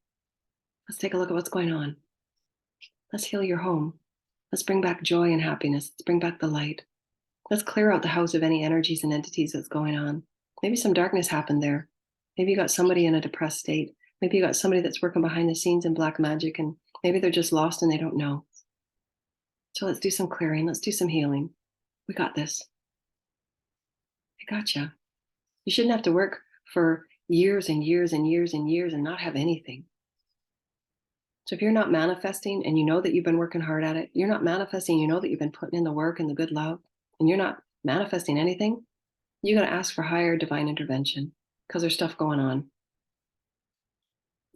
Let's take a look at what's going on. Let's heal your home. Let's bring back joy and happiness. Let's bring back the light. Let's clear out the house of any energies and entities that's going on. Maybe some darkness happened there. Maybe you got somebody in a depressed state. Maybe you got somebody that's working behind the scenes in black magic, and maybe they're just lost and they don't know. So let's do some clearing. Let's do some healing. We got this. I gotcha. You shouldn't have to work for years and years and years and years and not have anything. So if you're not manifesting and you know that you've been working hard at it, you're not manifesting, you know that you've been putting in the work and the good love, and you're not manifesting anything, you got to ask for higher divine intervention, because there's stuff going on.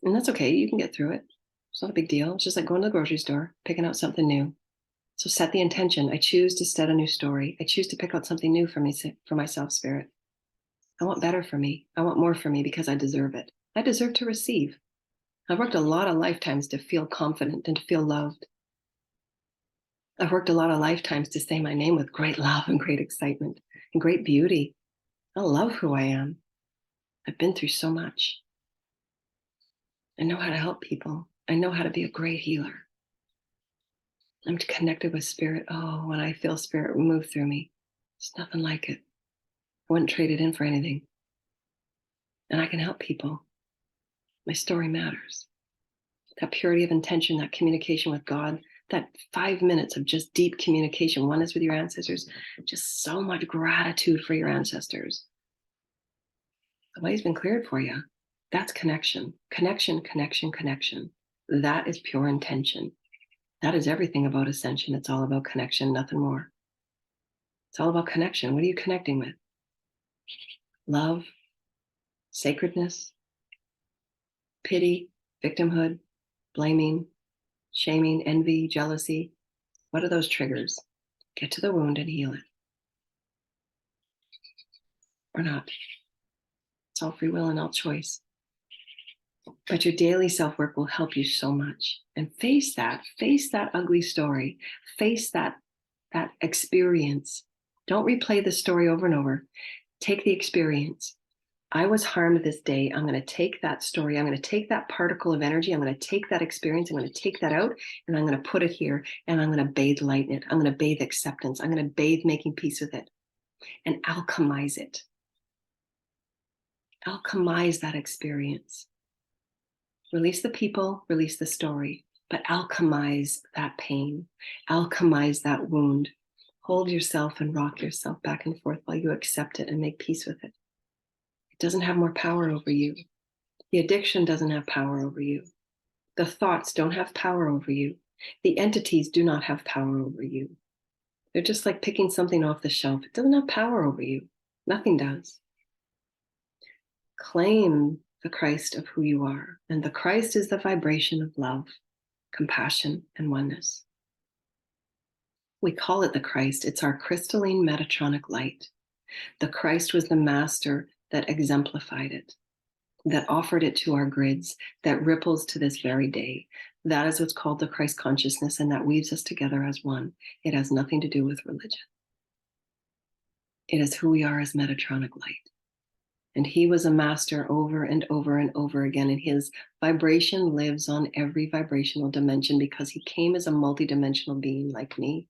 And that's okay. You can get through it. It's not a big deal. It's just like going to the grocery store, picking out something new. So set the intention. I choose to set a new story. I choose to pick out something new for me, for myself, spirit. I want better for me. I want more for me, because I deserve it. I deserve to receive. I've worked a lot of lifetimes to feel confident and to feel loved. I've worked a lot of lifetimes to say my name with great love and great excitement and great beauty. I love who I am. I've been through so much. I know how to help people. I know how to be a great healer. I'm connected with spirit. Oh, when I feel spirit move through me, it's nothing like it. I wouldn't trade it in for anything. And I can help people. My story matters. That purity of intention, that communication with God, that 5 minutes of just deep communication, one is with your ancestors, just so much gratitude for your ancestors. The way's been cleared for you. That's connection. Connection, connection, connection. That is pure intention. That is everything about Ascension. It's all about connection, nothing more. It's all about connection. What are you connecting with? Love, sacredness, pity, victimhood, blaming, shaming, envy, jealousy. What are those triggers? Get to the wound and heal it. Or not. It's all free will and all choice. But your daily self-work will help you so much. And face that ugly story, face that experience. Don't replay the story over and over. Take the experience. I was harmed this day. I'm going to take that story. I'm going to take that particle of energy. I'm going to take that experience. I'm going to take that out and I'm going to put it here and I'm going to bathe light in it. I'm going to bathe acceptance. I'm going to bathe making peace with it and alchemize it. Alchemize that experience. Release the people, release the story, but alchemize that pain, alchemize that wound. Hold yourself and rock yourself back and forth while you accept it and make peace with it. It doesn't have more power over you. The addiction doesn't have power over you. The thoughts don't have power over you. The entities do not have power over you. They're just like picking something off the shelf. It doesn't have power over you. Nothing does. Claim the Christ of who you are. And the Christ is the vibration of love, compassion, and oneness. We call it the Christ. It's our crystalline Metatronic light. The Christ was the master that exemplified it, that offered it to our grids, that ripples to this very day. That is what's called the Christ consciousness, and that weaves us together as one. It has nothing to do with religion. It is who we are as Metatronic light. And he was a master over and over and over again. And his vibration lives on every vibrational dimension because he came as a multidimensional being like me.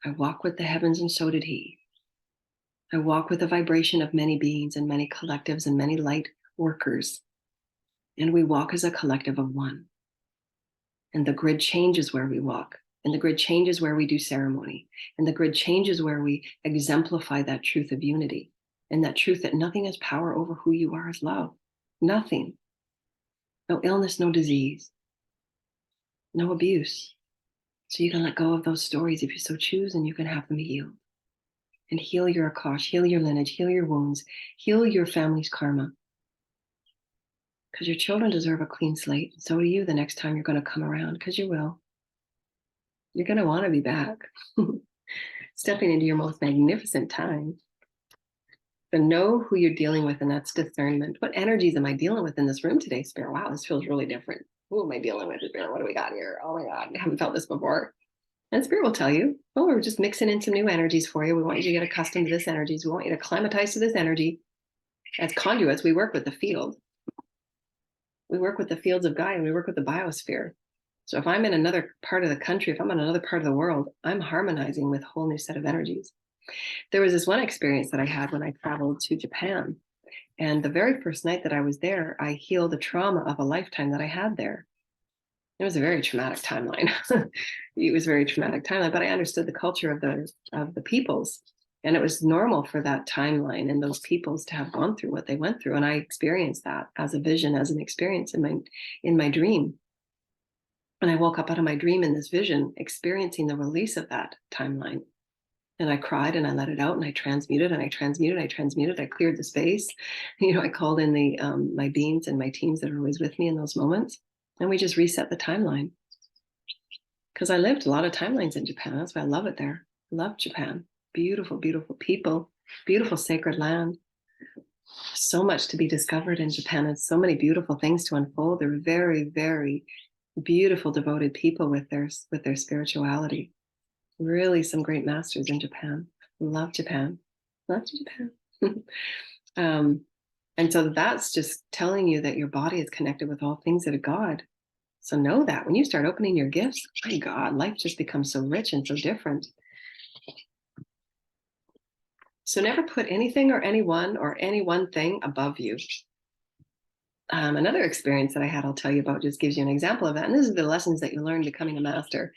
I walk with the heavens and so did he. I walk with the vibration of many beings and many collectives and many light workers. And we walk as a collective of one. And the grid changes where we walk. And the grid changes where we do ceremony. And the grid changes where we exemplify that truth of unity. And that truth that nothing has power over who you are as love. Nothing. No illness, no disease. No abuse. So you can let go of those stories if you so choose, and you can have them healed. And heal your akash, heal your lineage, heal your wounds, heal your family's karma. Because your children deserve a clean slate. So do you the next time you're going to come around, because you will. You're going to want to be back. Stepping into your most magnificent time. So know who you're dealing with, and that's discernment. What energies am I dealing with in this room today, Spirit? Wow, this feels really different. Who am I dealing with, Spirit? What do we got here? Oh my God, I haven't felt this before. And Spirit will tell you, oh, we're just mixing in some new energies for you. We want you to get accustomed to this energies. We want you to climatize to this energy. As conduits, we work with the field. We work with the fields of Gaia, and we work with the biosphere. So if I'm in another part of the country, if I'm in another part of the world, I'm harmonizing with a whole new set of energies. There was this one experience that I had when I traveled to Japan. And the very first night that I was there, I healed the trauma of a lifetime that I had there. It was a very traumatic timeline. It was a very traumatic timeline, but I understood the culture of the peoples. And it was normal for that timeline and those peoples to have gone through what they went through. And I experienced that as a vision, as an experience in my dream. And I woke up out of my dream in this vision, experiencing the release of that timeline. And I cried and I let it out and I transmuted and I transmuted. I cleared the space. I called in the my beings and my teams that are always with me in those moments. And we just reset the timeline. Because I lived a lot of timelines in Japan. That's why I love it there. I love Japan. Beautiful, beautiful people. Beautiful sacred land. So much to be discovered in Japan and so many beautiful things to unfold. They're very, very beautiful, devoted people with their spirituality. Really some great masters in Japan. Love Japan. Love Japan. And so that's just telling you that your body is connected with all things that are God. So know that when you start opening your gifts, my God, life just becomes so rich and so different. So never put anything or anyone or any one thing above you. Another experience that I had, I'll tell you about, just gives you an example of that. And this is the lessons that you learn becoming a master.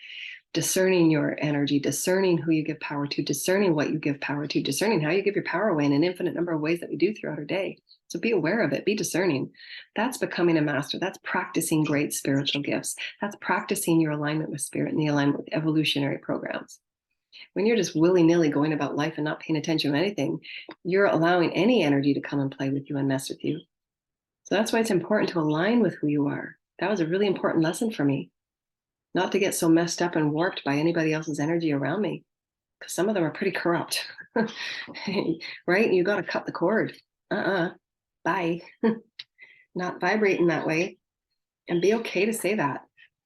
Discerning your energy, discerning who you give power to, discerning what you give power to, discerning how you give your power away in an infinite number of ways that we do throughout our day. So be aware of it, be discerning. That's becoming a master. That's practicing great spiritual gifts. That's practicing your alignment with spirit and the alignment with evolutionary programs. When you're just willy-nilly going about life and not paying attention to anything, you're allowing any energy to come and play with you and mess with you. So that's why it's important to align with who you are. That was a really important lesson for me. Not to get so messed up and warped by anybody else's energy around me, because some of them are pretty corrupt, right? You got to cut the cord. Bye. not vibrating that way. And be okay to say that.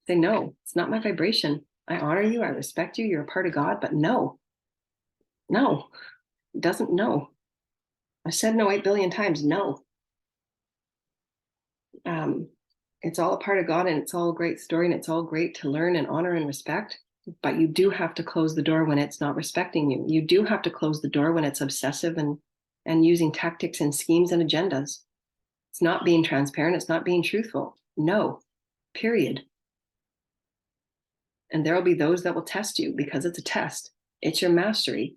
Say, no, it's not my vibration. I honor you. I respect you. You're a part of God, but no, it doesn't know. I said no 8 billion times. No. It's all a part of God, and it's all a great story, and it's all great to learn and honor and respect. But you do have to close the door when it's not respecting you. You do have to close the door when it's obsessive and using tactics and schemes and agendas. It's not being transparent. It's not being truthful. No, period. And there will be those that will test you because it's a test. It's your mastery.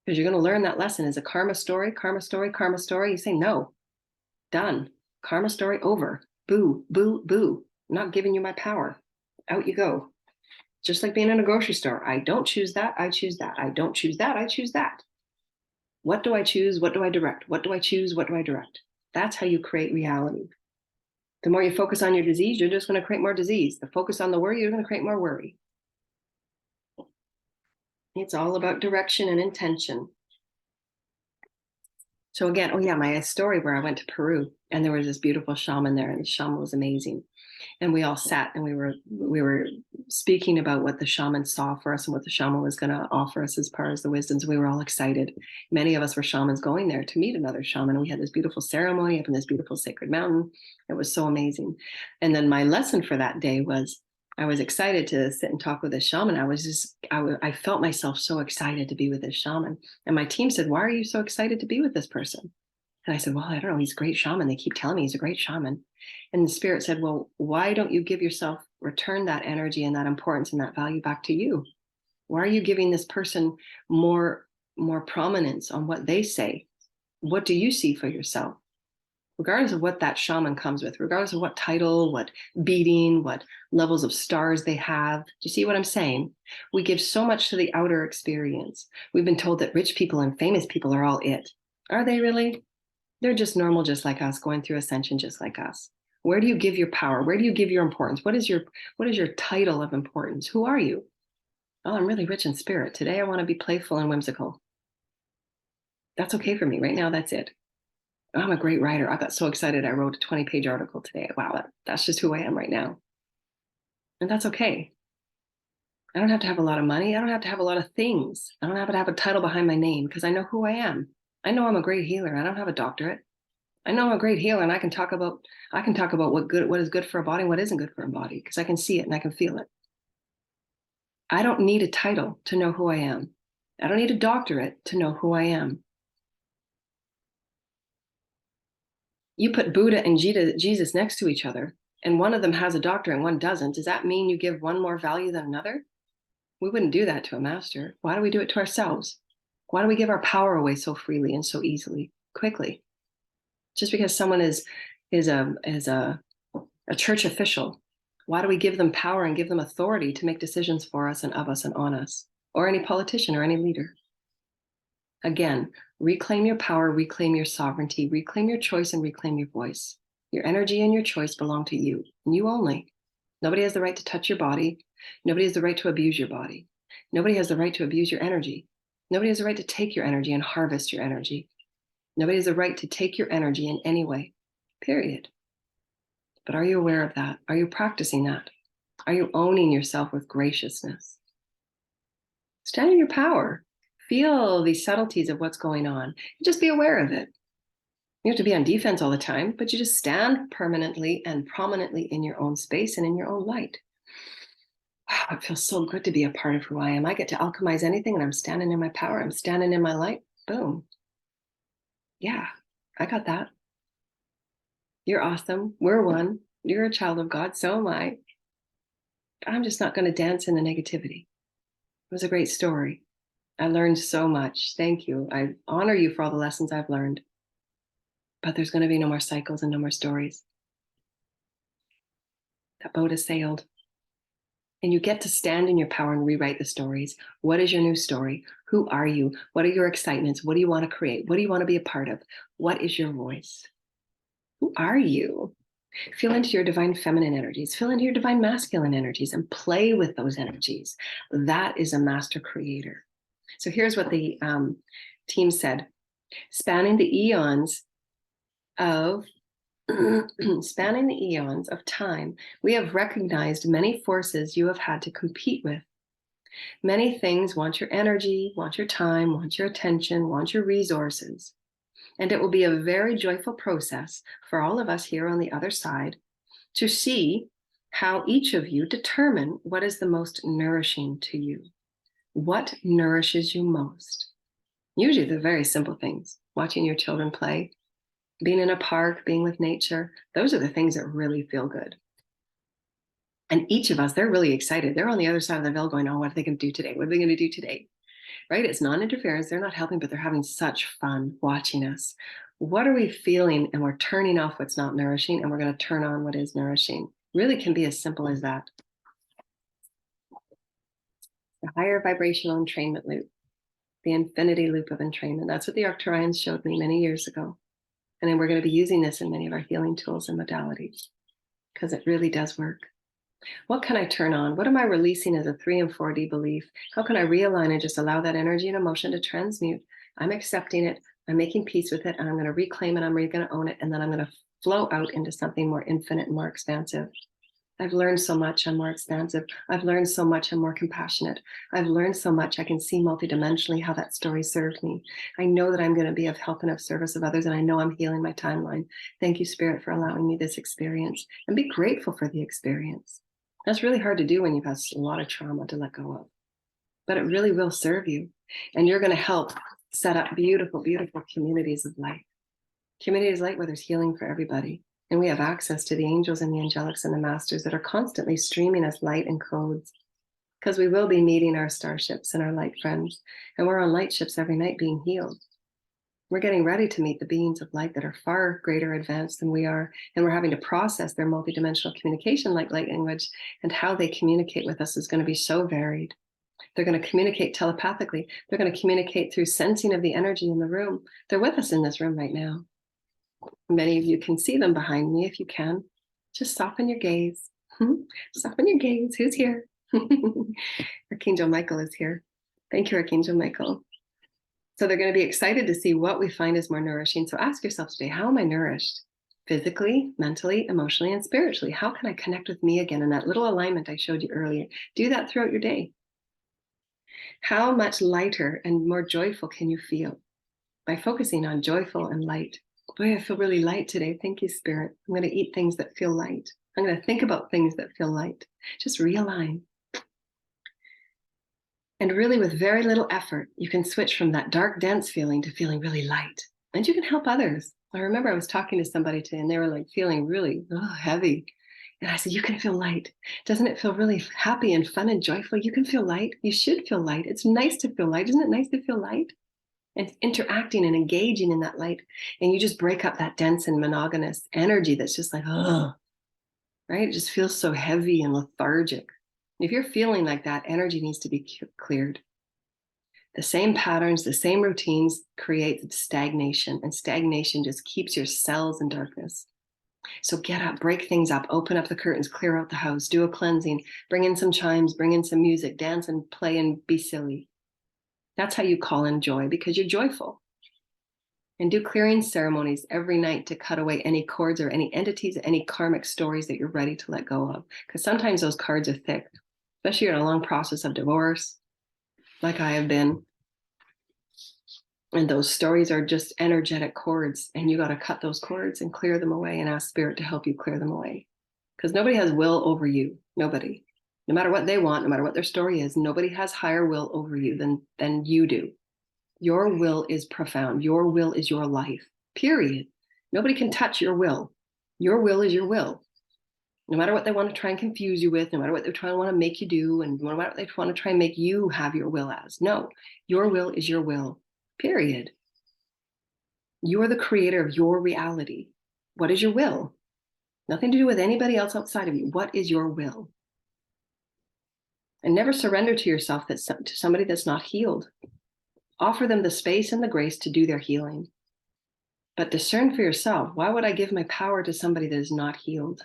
Because you're going to learn that lesson. Is a karma story, karma story, karma story. You say, no, done. Karma story over. Boo, boo, boo. I'm not giving you my power. Out you go. Just like being in a grocery store. I don't choose that. I choose that. I don't choose that. I choose that. What do I choose? What do I direct? What do I choose? What do I direct? That's how you create reality. The more you focus on your disease, you're just going to create more disease. The focus on the worry, you're going to create more worry. It's all about direction and intention. So again, oh yeah, my story where I went to Peru and there was this beautiful shaman there, and the shaman was amazing. And we all sat and we were speaking about what the shaman saw for us and what the shaman was going to offer us as far as the wisdoms. We were all excited. Many of us were shamans going there to meet another shaman. We had this beautiful ceremony up in this beautiful sacred mountain. It was so amazing. And then my lesson for that day was, I was excited to sit and talk with this shaman. I felt myself so excited to be with this shaman. And my team said, why are you so excited to be with this person? And I said, well, I don't know. He's a great shaman. They keep telling me he's a great shaman. And the spirit said, well, why don't you give yourself, return that energy and that importance and that value back to you? Why are you giving this person more prominence on what they say? What do you see for yourself? Regardless of what that shaman comes with, regardless of what title, what beating, what levels of stars they have. Do you see what I'm saying? We give so much to the outer experience. We've been told that rich people and famous people are all it. Are they really? They're just normal, just like us, going through ascension, just like us. Where do you give your power? Where do you give your importance? What is your title of importance? Who are you? Oh, I'm really rich in spirit. Today I want to be playful and whimsical. That's okay for me. Right now, that's it. I'm a great writer. I got so excited. I wrote a 20-page article today. Wow, that's just who I am right now. And that's okay. I don't have to have a lot of money. I don't have to have a lot of things. I don't have to have a title behind my name because I know who I am. I know I'm a great healer. I don't have a doctorate. I know I'm a great healer, and I can talk about what is good for a body and what isn't good for a body, because I can see it and I can feel it. I don't need a title to know who I am. I don't need a doctorate to know who I am. You put Buddha and Jesus next to each other, and one of them has a doctorate and one doesn't. Does that mean you give one more value than another? We wouldn't do that to a master. Why do we do it to ourselves? Why do we give our power away so freely and so easily, quickly? Just because someone is a church official, why do we give them power and give them authority to make decisions for us and of us and on us, or any politician or any leader? Again, reclaim your power, reclaim your sovereignty, reclaim your choice, and reclaim your voice. Your energy and your choice belong to you, and you only. Nobody has the right to touch your body. Nobody has the right to abuse your body. Nobody has the right to abuse your energy. Nobody has the right to take your energy and harvest your energy. Nobody has the right to take your energy in any way, period. But are you aware of that? Are you practicing that? Are you owning yourself with graciousness? Stand in your power. Feel the subtleties of what's going on. Just be aware of it. You have to be on defense all the time, but you just stand permanently and prominently in your own space and in your own light. Wow, it feels so good to be a part of who I am. I get to alchemize anything, and I'm standing in my power. I'm standing in my light. Boom. Yeah, I got that. You're awesome. We're one. You're a child of God. So am I. I'm just not going to dance in the negativity. It was a great story. I learned so much. Thank you. I honor you for all the lessons I've learned. But there's going to be no more cycles and no more stories. That boat has sailed. And you get to stand in your power and rewrite the stories. What is your new story? Who are you? What are your excitements? What do you want to create? What do you want to be a part of? What is your voice? Who are you? Feel into your divine feminine energies, feel into your divine masculine energies, and play with those energies. That is a master creator. So here's what the team said. Spanning the eons of Spanning the eons of time, we have recognized many forces you have had to compete with. Many things want your energy, want your time, want your attention, want your resources. And it will be a very joyful process for all of us here on the other side to see how each of you determine what is the most nourishing to you. What nourishes you most? Usually the very simple things, watching your children play, being in a park, being with nature. Those are the things that really feel good. And each of us, they're really excited. They're on the other side of the veil going, oh, what are they going to do today? What are they going to do today? Right? It's non-interference. They're not helping, but they're having such fun watching us. What are we feeling? And we're turning off what's not nourishing, and we're going to turn on what is nourishing. Really can be as simple as that. The higher vibrational entrainment loop, the infinity loop of entrainment. That's what the Arcturians showed me many years ago. And then we're going to be using this in many of our healing tools and modalities because it really does work. What can I turn on? What am I releasing as a 3 and 4D belief? How can I realign and just allow that energy and emotion to transmute? I'm accepting it. I'm making peace with it. And I'm going to reclaim it. I'm really going to own it. And then I'm going to flow out into something more infinite and more expansive. I've learned so much. I'm more expansive. I've learned so much. I'm more compassionate. I've learned so much. I can see multidimensionally how that story served me. I know that I'm going to be of help and of service of others. And I know I'm healing my timeline. Thank you, Spirit, for allowing me this experience. And be grateful for the experience. That's really hard to do when you've had a lot of trauma to let go of. But it really will serve you. And you're going to help set up beautiful, beautiful communities of light. Communities of light where there's healing for everybody. And we have access to the angels and the angelics and the masters that are constantly streaming us light and codes. Because we will be meeting our starships and our light friends. And we're on light ships every night being healed. We're getting ready to meet the beings of light that are far greater advanced than we are. And we're having to process their multidimensional communication like light language. And how they communicate with us is going to be so varied. They're going to communicate telepathically. They're going to communicate through sensing of the energy in the room. They're with us in this room right now. Many of you can see them behind me if you can. Just soften your gaze. Soften your gaze. Who's here? Archangel Michael is here. Thank you, Archangel Michael. So they're going to be excited to see what we find is more nourishing. So ask yourself today, how am I nourished? Physically, mentally, emotionally, and spiritually. How can I connect with me again in that little alignment I showed you earlier? Do that throughout your day. How much lighter and more joyful can you feel by focusing on joyful and light? Boy, I feel really light today. Thank you, Spirit. I'm going to eat things that feel light. I'm going to think about things that feel light. Just realign. And really, with very little effort, you can switch from that dark, dense feeling to feeling really light. And you can help others. I remember I was talking to somebody today and they were like feeling really heavy. And I said, you can feel light. Doesn't it feel really happy and fun and joyful? You can feel light. You should feel light. It's nice to feel light. Isn't it nice to feel light? And interacting and engaging in that light. And you just break up that dense and monogamous energy that's just like, oh, right? It just feels so heavy and lethargic. If you're feeling like that, energy needs to be cleared. The same patterns, the same routines create stagnation, and stagnation just keeps your cells in darkness. So get up, break things up, open up the curtains, clear out the house, do a cleansing, bring in some chimes, bring in some music, dance and play and be silly. That's how you call in joy, because you're joyful. And do clearing ceremonies every night to cut away any cords or any entities, any karmic stories that you're ready to let go of. Because sometimes those cards are thick, especially in a long process of divorce, like I have been. And those stories are just energetic cords, and you got to cut those cords and clear them away and ask Spirit to help you clear them away. Because nobody has will over you. Nobody. No matter what they want, no matter what their story is, nobody has higher will over you than you do. Your will is profound. Your will is your life, period. Nobody can touch your will. Your will is your will. No matter what they want to try and confuse you with, no matter what they try and want to make you do, and no matter what they want to try and make you have your will as. No, your will is your will, period. You're the creator of your reality. What is your will? Nothing to do with anybody else outside of you. What is your will? And never surrender to yourself to somebody that's not healed. Offer them the space and the grace to do their healing. But discern for yourself, why would I give my power to somebody that is not healed?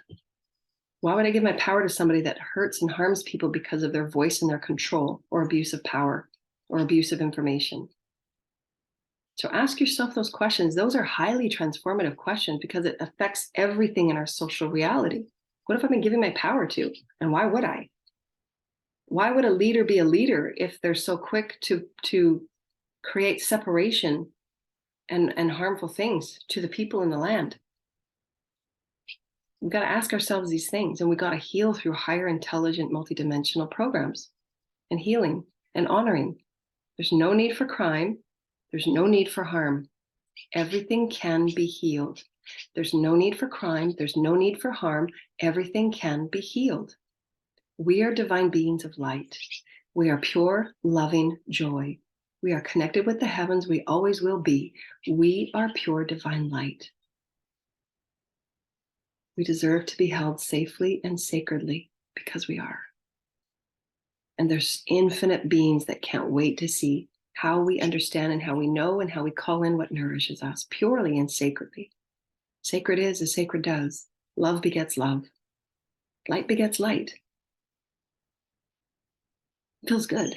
Why would I give my power to somebody that hurts and harms people because of their voice and their control or abuse of power or abuse of information? So ask yourself those questions. Those are highly transformative questions because it affects everything in our social reality. What have I been giving my power to? And why would I? Why would a leader be a leader if they're so quick to create separation and harmful things to the people in the land? We've got to ask ourselves these things, and we got to heal through higher intelligent multidimensional programs and healing and honoring. There's no need for crime. There's no need for harm. Everything can be healed. There's no need for crime. There's no need for harm. Everything can be healed. We are divine beings of light. We are pure, loving joy. We are connected with the heavens. We always will be. We are pure divine light. We deserve to be held safely and sacredly because we are. And there's infinite beings that can't wait to see how we understand and how we know and how we call in what nourishes us purely and sacredly. Sacred is as sacred does. Love begets love. Light begets light. Feels good.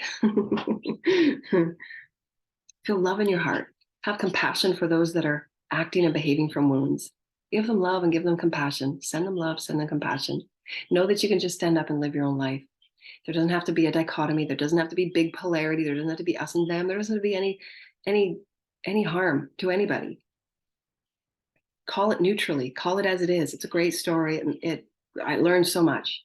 Feel love in your heart. Have compassion for those that are acting and behaving from wounds. Give them love and give them compassion. Send them love, send them compassion. Know that you can just stand up and live your own life. There doesn't have to be a dichotomy. There doesn't have to be big polarity. There doesn't have to be us and them. There doesn't have to be any harm to anybody. Call it neutrally. Call it as it is. It's a great story. And I learned so much.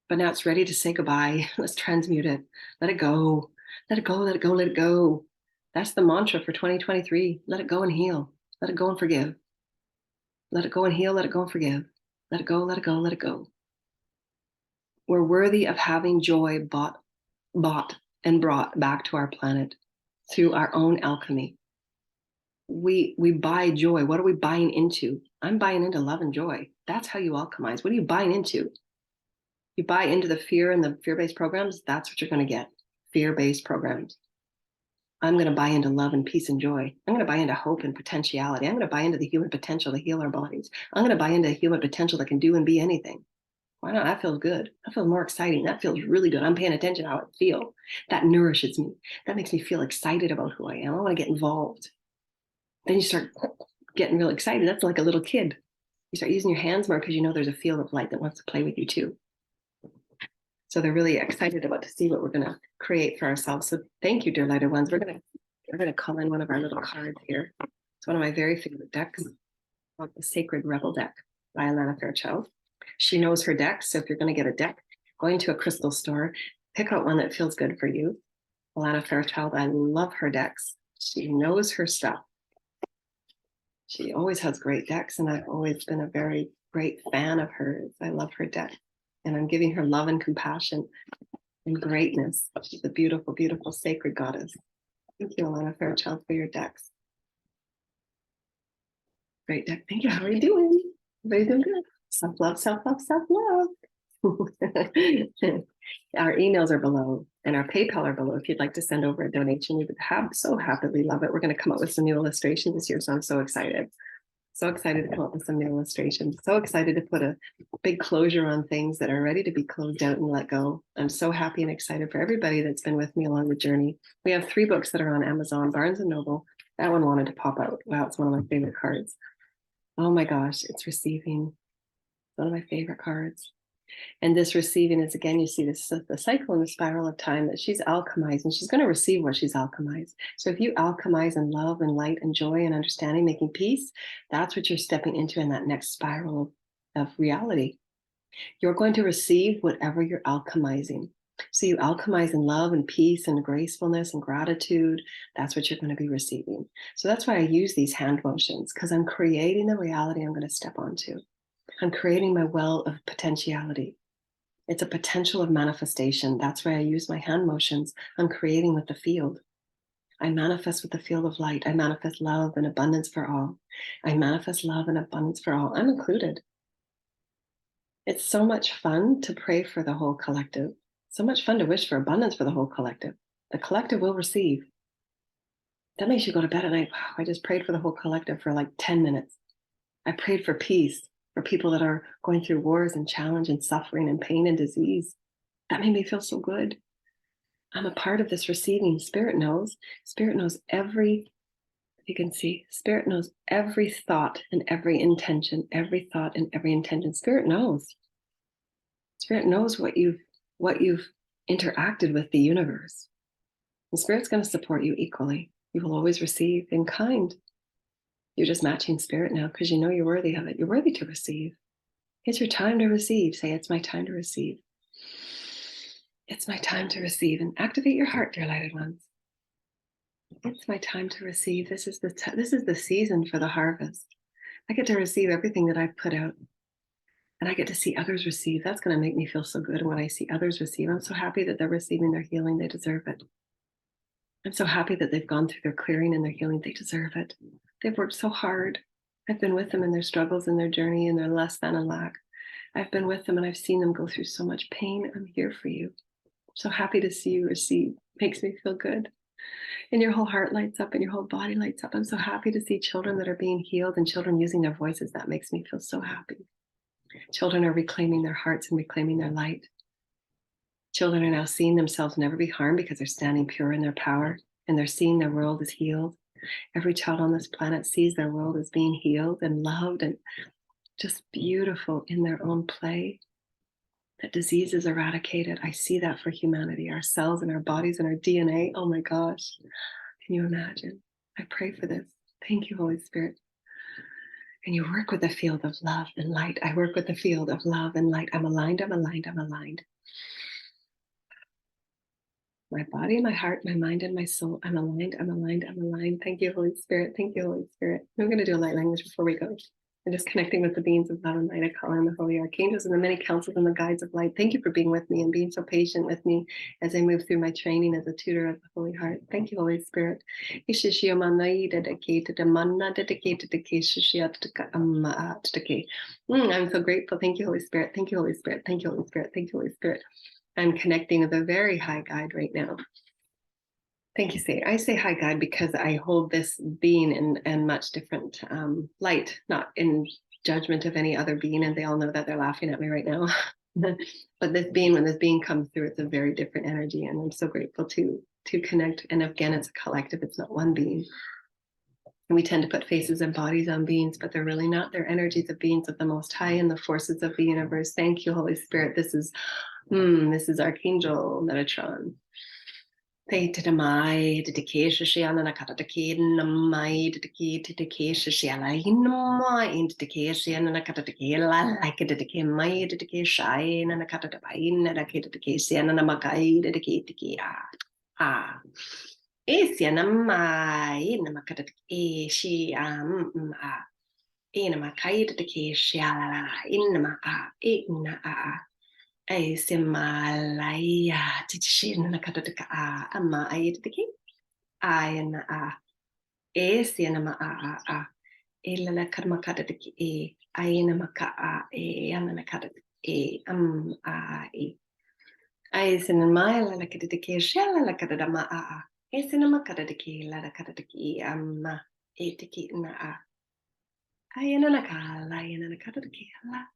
But now it's ready to say goodbye. Let's transmute it. Let it go. Let it go. Let it go. Let it go. That's the mantra for 2023. Let it go and heal. Let it go and forgive. Let it go and heal. Let it go and forgive. Let it go. Let it go. Let it go. We're worthy of having joy bought and brought back to our planet through our own alchemy. We buy joy. What are we buying into? I'm buying into love and joy. That's how you alchemize. What are you buying into? You buy into the fear and the fear-based programs, that's what you're going to get. Fear-based programs. I'm going to buy into love and peace and joy. I'm going to buy into hope and potentiality. I'm going to buy into the human potential to heal our bodies. I'm going to buy into human potential that can do and be anything. Why not? That feels good. That feels more exciting. That feels really good. I'm paying attention to how I feel. That nourishes me. That makes me feel excited about who I am. I want to get involved. Then you start getting really excited. That's like a little kid. You start using your hands more because you know there's a field of light that wants to play with you too. So they're really excited about to see what we're going to create for ourselves. So thank you, dear lighter ones. We're going to call in one of our little cards here. It's one of my very favorite decks, called the Sacred Rebel deck by Alana Fairchild. She knows her deck. So if you're going to get a deck, go into a crystal store, pick out one that feels good for you. Alana Fairchild, I love her decks. She knows her stuff. She always has great decks, and I've always been a very great fan of hers. I love her deck. And I'm giving her love and compassion and greatness. She's a beautiful, beautiful, sacred goddess. Thank you, Alana Fairchild, for your decks. Great deck. Thank you. How are you doing? Everybody doing good? Self-love, self-love, self-love. Our emails are below and our PayPal are below. If you'd like to send over a donation, we would so happily love it. We're going to come up with some new illustrations this year, so I'm so excited. So excited to come up with some new illustrations. So excited to put a big closure on things that are ready to be closed out and let go. I'm so happy and excited for everybody that's been with me along the journey. We have 3 books that are on Amazon, Barnes & Noble. That one wanted to pop out. Wow, it's one of my favorite cards. Oh my gosh, it's receiving. One of my favorite cards. And this receiving is, again, you see this the cycle and the spiral of time that she's alchemized, and she's going to receive what she's alchemized. So if you alchemize in love and light and joy and understanding, making peace, that's what you're stepping into in that next spiral of reality. You're going to receive whatever you're alchemizing. So you alchemize in love and peace and gracefulness and gratitude. That's what you're going to be receiving. So that's why I use these hand motions, because I'm creating the reality I'm going to step onto. I'm creating my well of potentiality. It's a potential of manifestation. That's why I use my hand motions. I'm creating with the field. I manifest with the field of light. I manifest love and abundance for all. I manifest love and abundance for all. I'm included. It's so much fun to pray for the whole collective. So much fun to wish for abundance for the whole collective. The collective will receive. That makes you go to bed at night. Wow, I just prayed for the whole collective for like 10 minutes. I prayed for peace for people that are going through wars and challenge and suffering and pain and disease. That made me feel so good. I'm a part of this receiving. Spirit knows every You can see Spirit knows every thought and every intention, every thought and every intention. Spirit knows. Spirit knows what you've interacted with the universe. And Spirit's going to support you equally. You will always receive in kind. You're just matching Spirit now because you know you're worthy of it. You're worthy to receive. It's your time to receive. Say, it's my time to receive. It's my time to receive. And activate your heart, dear lighted ones. It's my time to receive. This is the season for the harvest. I get to receive everything that I've put out. And I get to see others receive. That's going to make me feel so good when I see others receive. I'm so happy that they're receiving their healing. They deserve it. I'm so happy that they've gone through their clearing and their healing. They deserve it. They've worked so hard. I've been with them in their struggles and their journey and their less than and lack. I've been with them and I've seen them go through so much pain. I'm here for you. I'm so happy to see you receive. Makes me feel good. And your whole heart lights up and your whole body lights up. I'm so happy to see children that are being healed and children using their voices. That makes me feel so happy. Children are reclaiming their hearts and reclaiming their light. Children are now seeing themselves never be harmed because they're standing pure in their power and they're seeing their world is healed. Every child on this planet sees their world as being healed and loved and just beautiful in their own play. That disease is eradicated. I see that for humanity, our cells and our bodies and our DNA. Oh my gosh. Can you imagine? I pray for this. Thank you, Holy Spirit. And you work with the field of love and light. I work with the field of love and light. I'm aligned, I'm aligned, I'm aligned. My body, my heart, my mind, and my soul. I'm aligned, I'm aligned, I'm aligned. Thank you, Holy Spirit. Thank you, Holy Spirit. I'm going to do a light language before we go. I'm just connecting with the beings of love and light. I call in the holy archangels and the many councils and the guides of light. Thank you for being with me and being so patient with me as I move through my training as a tutor of the Holy Heart. Thank you, Holy Spirit. I'm so grateful. Thank you, Holy Spirit. Thank you, Holy Spirit. Thank you, Holy Spirit. Thank you, Holy Spirit. I'm connecting with a very high guide right now. Thank you, Say. I say high guide because I hold this being in much different light, not in judgment of any other being, and they all know that. They're laughing at me right now. But this being, when this being comes through, it's a very different energy, and I'm so grateful to connect. And again, it's a collective, it's not one being. And we tend to put faces and bodies on beings, but they're really not. They're energies of beings of the Most High and the forces of the universe. Thank you, Holy Spirit. This is Archangel Metatron. They did a my dedication, she and a catatakin, my dedication, she in my indication, and a catatacala, like a dedication, my dedication, and a catatapine, and a catatacation, and a magai dedicated. Ah. Isianama inama katat she inama kaid the kishala inama ina isimalaya tichin nakataka ama aid the ki ayana isianama illa karma katataki ayinama ka yanana katat Isinamaya la kadiki shella la kadama Isinama kadaki la kadaki etiki na Ayanaka la yana kadaki la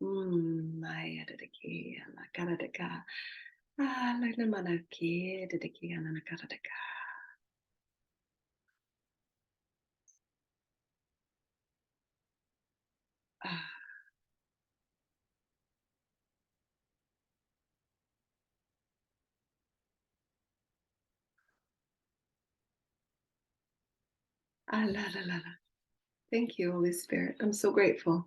Maya dediki la kadaka like the manaki dediki and kadaka. La la la la. Thank you, Holy Spirit. I'm so grateful.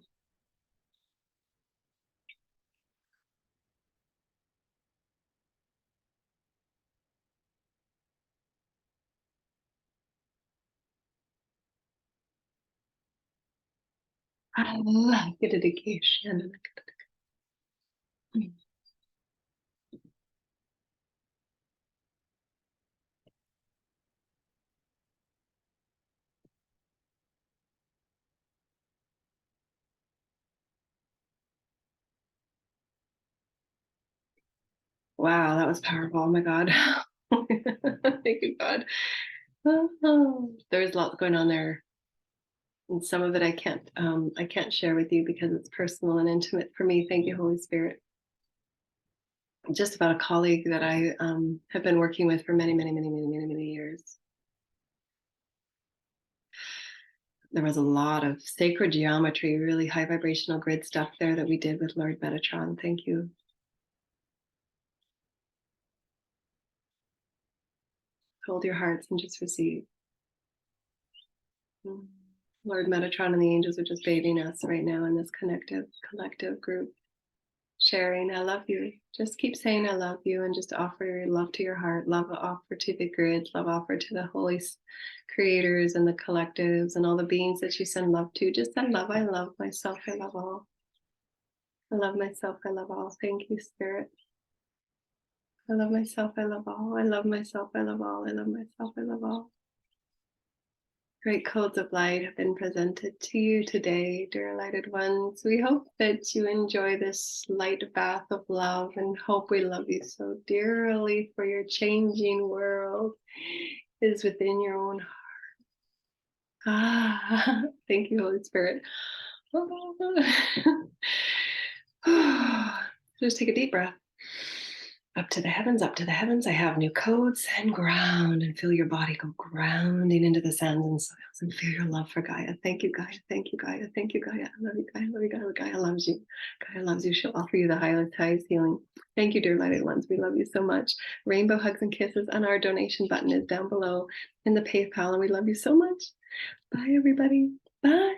I like the dedication. Wow, that was powerful. Oh my God. Thank you, God. There's lots going on there. And some of it I can't share with you because it's personal and intimate for me. Thank you, Holy Spirit. Just about a colleague that I have been working with for many, many, many, many, many, many years. There was a lot of sacred geometry, really high vibrational grid stuff there that we did with Lord Metatron. Thank you. Hold your hearts and just receive. Lord Metatron and the angels are just bathing us right now in this collective group. Sharing, I love you. Just keep saying I love you and just offer your love to your heart. Love offer to the grid. Love offer to the holy creators and the collectives and all the beings that you send love to. Just send love. I love myself. I love all. I love myself. I love all. Thank you, Spirit. I love myself. I love all. I love myself. I love all. I love myself. I love all. Great codes of light have been presented to you today, dear lighted ones. We hope that you enjoy this light bath of love and hope we love you so dearly, for your changing world is within your own heart. Thank you, Holy Spirit. Just take a deep breath. Up to the heavens, up to the heavens. I have new codes, and ground, and feel your body go grounding into the sands and soils, and feel your love for Gaia. Thank you, Gaia. Thank you, Gaia. Thank you, Gaia. I love you, Gaia. I love you, Gaia. Gaia loves you. Gaia loves you. She'll offer you the highest healing. Thank you, dear lighted ones. We love you so much. Rainbow hugs and kisses, and our donation button is down below in the PayPal, and we love you so much. Bye, everybody. Bye.